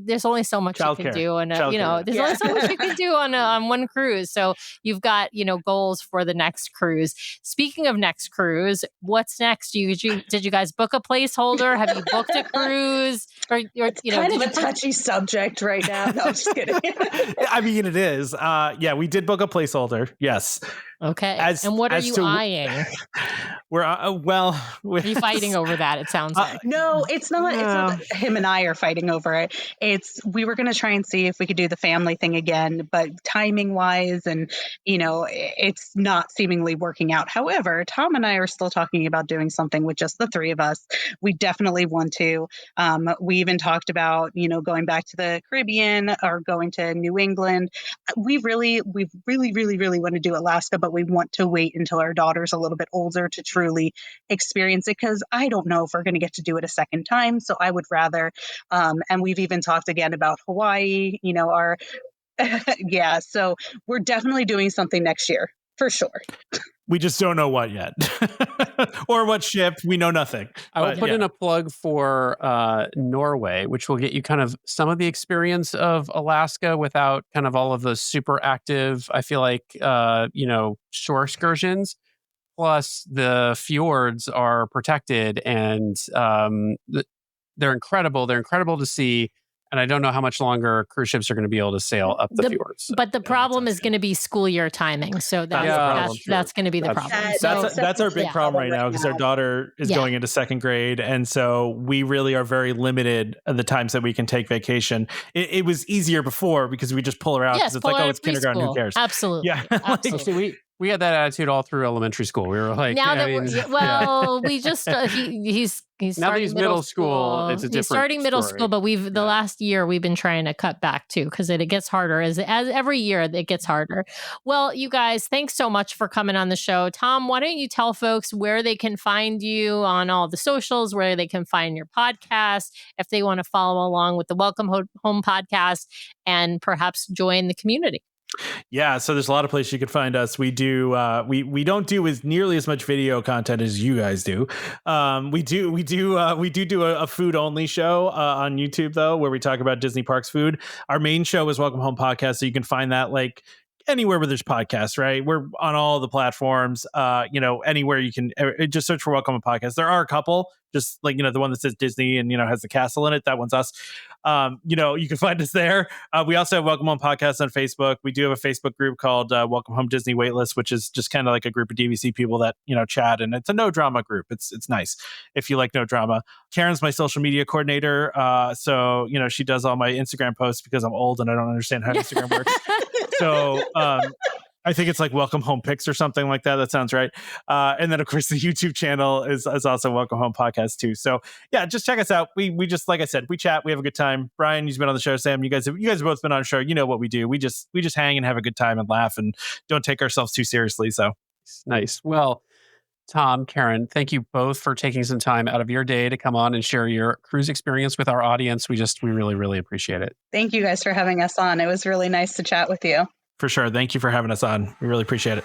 there's only so much you can do, and there's only so much you can do on one cruise. So you've got goals for the next cruise. Speaking of next cruise, what's next? Did you guys book a placeholder? Have you booked a cruise? Or it's kind of a touchy subject right now. No, I'm just kidding. I mean, it is. Yeah, we did book a placeholder. Yes. Okay. And what are you eyeing? We're Are you fighting over that? It sounds like. No, it's not. It's not that him and I are fighting over it. We were going to try and see if we could do the family thing again, but timing wise, and it's not seemingly working out. However, Tom and I are still talking about doing something with just the three of us. We definitely want to. We even talked about going back to the Caribbean or going to New England. We really want to do Alaska, but we want to wait until our daughter's a little bit older to truly experience it, because I don't know if we're going to get to do it a second time. So I would rather, and we've even talked again about Hawaii, so we're definitely doing something next year for sure. We just don't know what yet or what ship. We know nothing. I will put in a plug for Norway, which will get you kind of some of the experience of Alaska without kind of all of the super active, I feel like, shore excursions. Plus, the fjords are protected and they're incredible. They're incredible to see. And I don't know how much longer cruise ships are going to be able to sail up the fjords. But the problem is going to be school year timing. So that's going to be the problem. That's our big problem right now, because our daughter is going into second grade. And so we really are very limited in the times that we can take vacation. It was easier before because we just pull her out. Because it's like, it's kindergarten. Who cares? Absolutely. Yeah. Absolutely. We had that attitude all through elementary school. We were like, we just he's now starting middle school. It's a different. He's starting middle school, but the last year we've been trying to cut back too, because it gets harder as every year it gets harder. Well, you guys, thanks so much for coming on the show. Tom, why don't you tell folks where they can find you on all the socials, where they can find your podcast, if they want to follow along with the Welcome Home podcast and perhaps join the community. Yeah, so there's a lot of places you can find us. We do we don't do as nearly as much video content as you guys do. We do a food only show on YouTube though, where we talk about Disney parks food. Our main show is Welcome Home Podcast, so you can find that like anywhere where there's podcasts, right? We're on all the platforms, anywhere you can just search for Welcome Home Podcast. There are a couple, just like, the one that says Disney and, has the castle in it. That one's us. You can find us there. We also have Welcome Home Podcast on Facebook. We do have a Facebook group called Welcome Home Disney Waitlist, which is just kind of like a group of DVC people that, chat, and it's a no drama group. It's nice if you like no drama. Karen's my social media coordinator. So, she does all my Instagram posts because I'm old and I don't understand how Instagram works. So, I think it's like Welcome Home Pics or something like that. That sounds right. And then, of course, the YouTube channel is also Welcome Home Podcast too. So, yeah, just check us out. We just, like I said, we chat. We have a good time. Brian, you've been on the show. Sam, you guys have both been on the show. You know what we do. We just hang and have a good time and laugh and don't take ourselves too seriously. So nice. Well, Tom, Karen, thank you both for taking some time out of your day to come on and share your cruise experience with our audience. We really, really appreciate it. Thank you guys for having us on. It was really nice to chat with you. For sure. Thank you for having us on. We really appreciate it.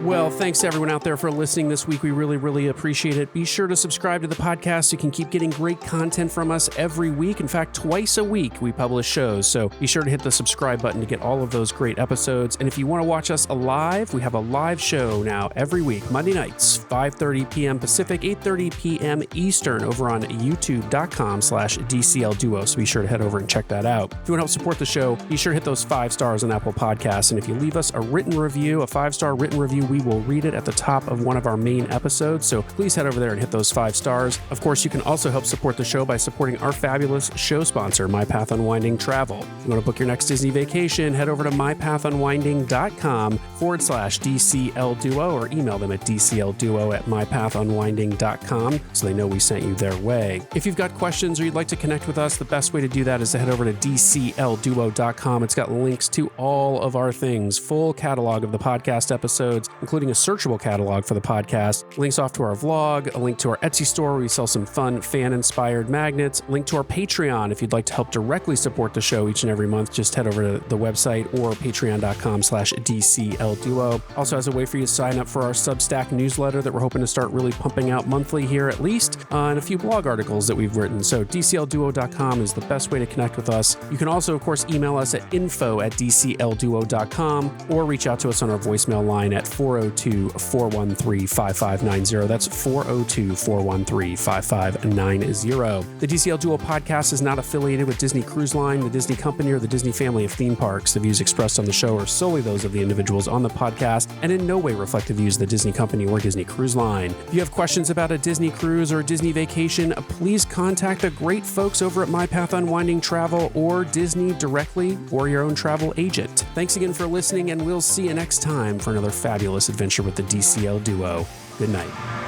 Well, thanks to everyone out there for listening this week. We really, really appreciate it. Be sure to subscribe to the podcast so you can keep getting great content from us every week. In fact, twice a week we publish shows. So be sure to hit the subscribe button to get all of those great episodes. And if you want to watch us live, we have a live show now every week, Monday nights, 5:30 p.m. Pacific, 8:30 p.m. Eastern over on youtube.com/DCL Duo. So be sure to head over and check that out. If you want to help support the show, be sure to hit those 5 stars on Apple Podcasts. And if you leave us a written review, a 5-star written review, we will read it at the top of one of our main episodes, so please head over there and hit those 5 stars. Of course, you can also help support the show by supporting our fabulous show sponsor, My Path Unwinding Travel. If you want to book your next Disney vacation, head over to mypathunwinding.com/DCL Duo or email them at DCLDuo@mypathunwinding.com so they know we sent you their way. If you've got questions or you'd like to connect with us, the best way to do that is to head over to DCLDuo.com. It's got links to all of our things, full catalog of the podcast episodes, including a searchable catalog for the podcast, links off to our vlog, a link to our Etsy store where we sell some fun fan-inspired magnets, link to our Patreon if you'd like to help directly support the show each and every month. Just head over to the website or patreon.com/DCLDuo. Also has a way for you to sign up for our Substack newsletter that we're hoping to start really pumping out monthly here at least, and a few blog articles that we've written. So DCLDuo.com is the best way to connect with us. You can also, of course, email us at info@DCLDuo.com or reach out to us on our voicemail line at 402 402-413-5590. That's 402-413-5590. The DCL Duo podcast is not affiliated with Disney Cruise Line, the Disney Company, or the Disney family of theme parks. The views expressed on the show are solely those of the individuals on the podcast and in no way reflect the views of the Disney Company or Disney Cruise Line. If you have questions about a Disney cruise or Disney vacation, please contact the great folks over at My Path Unwinding Travel or Disney directly or your own travel agent. Thanks again for listening, and we'll see you next time for another fabulous adventure with the DCL Duo. Good night.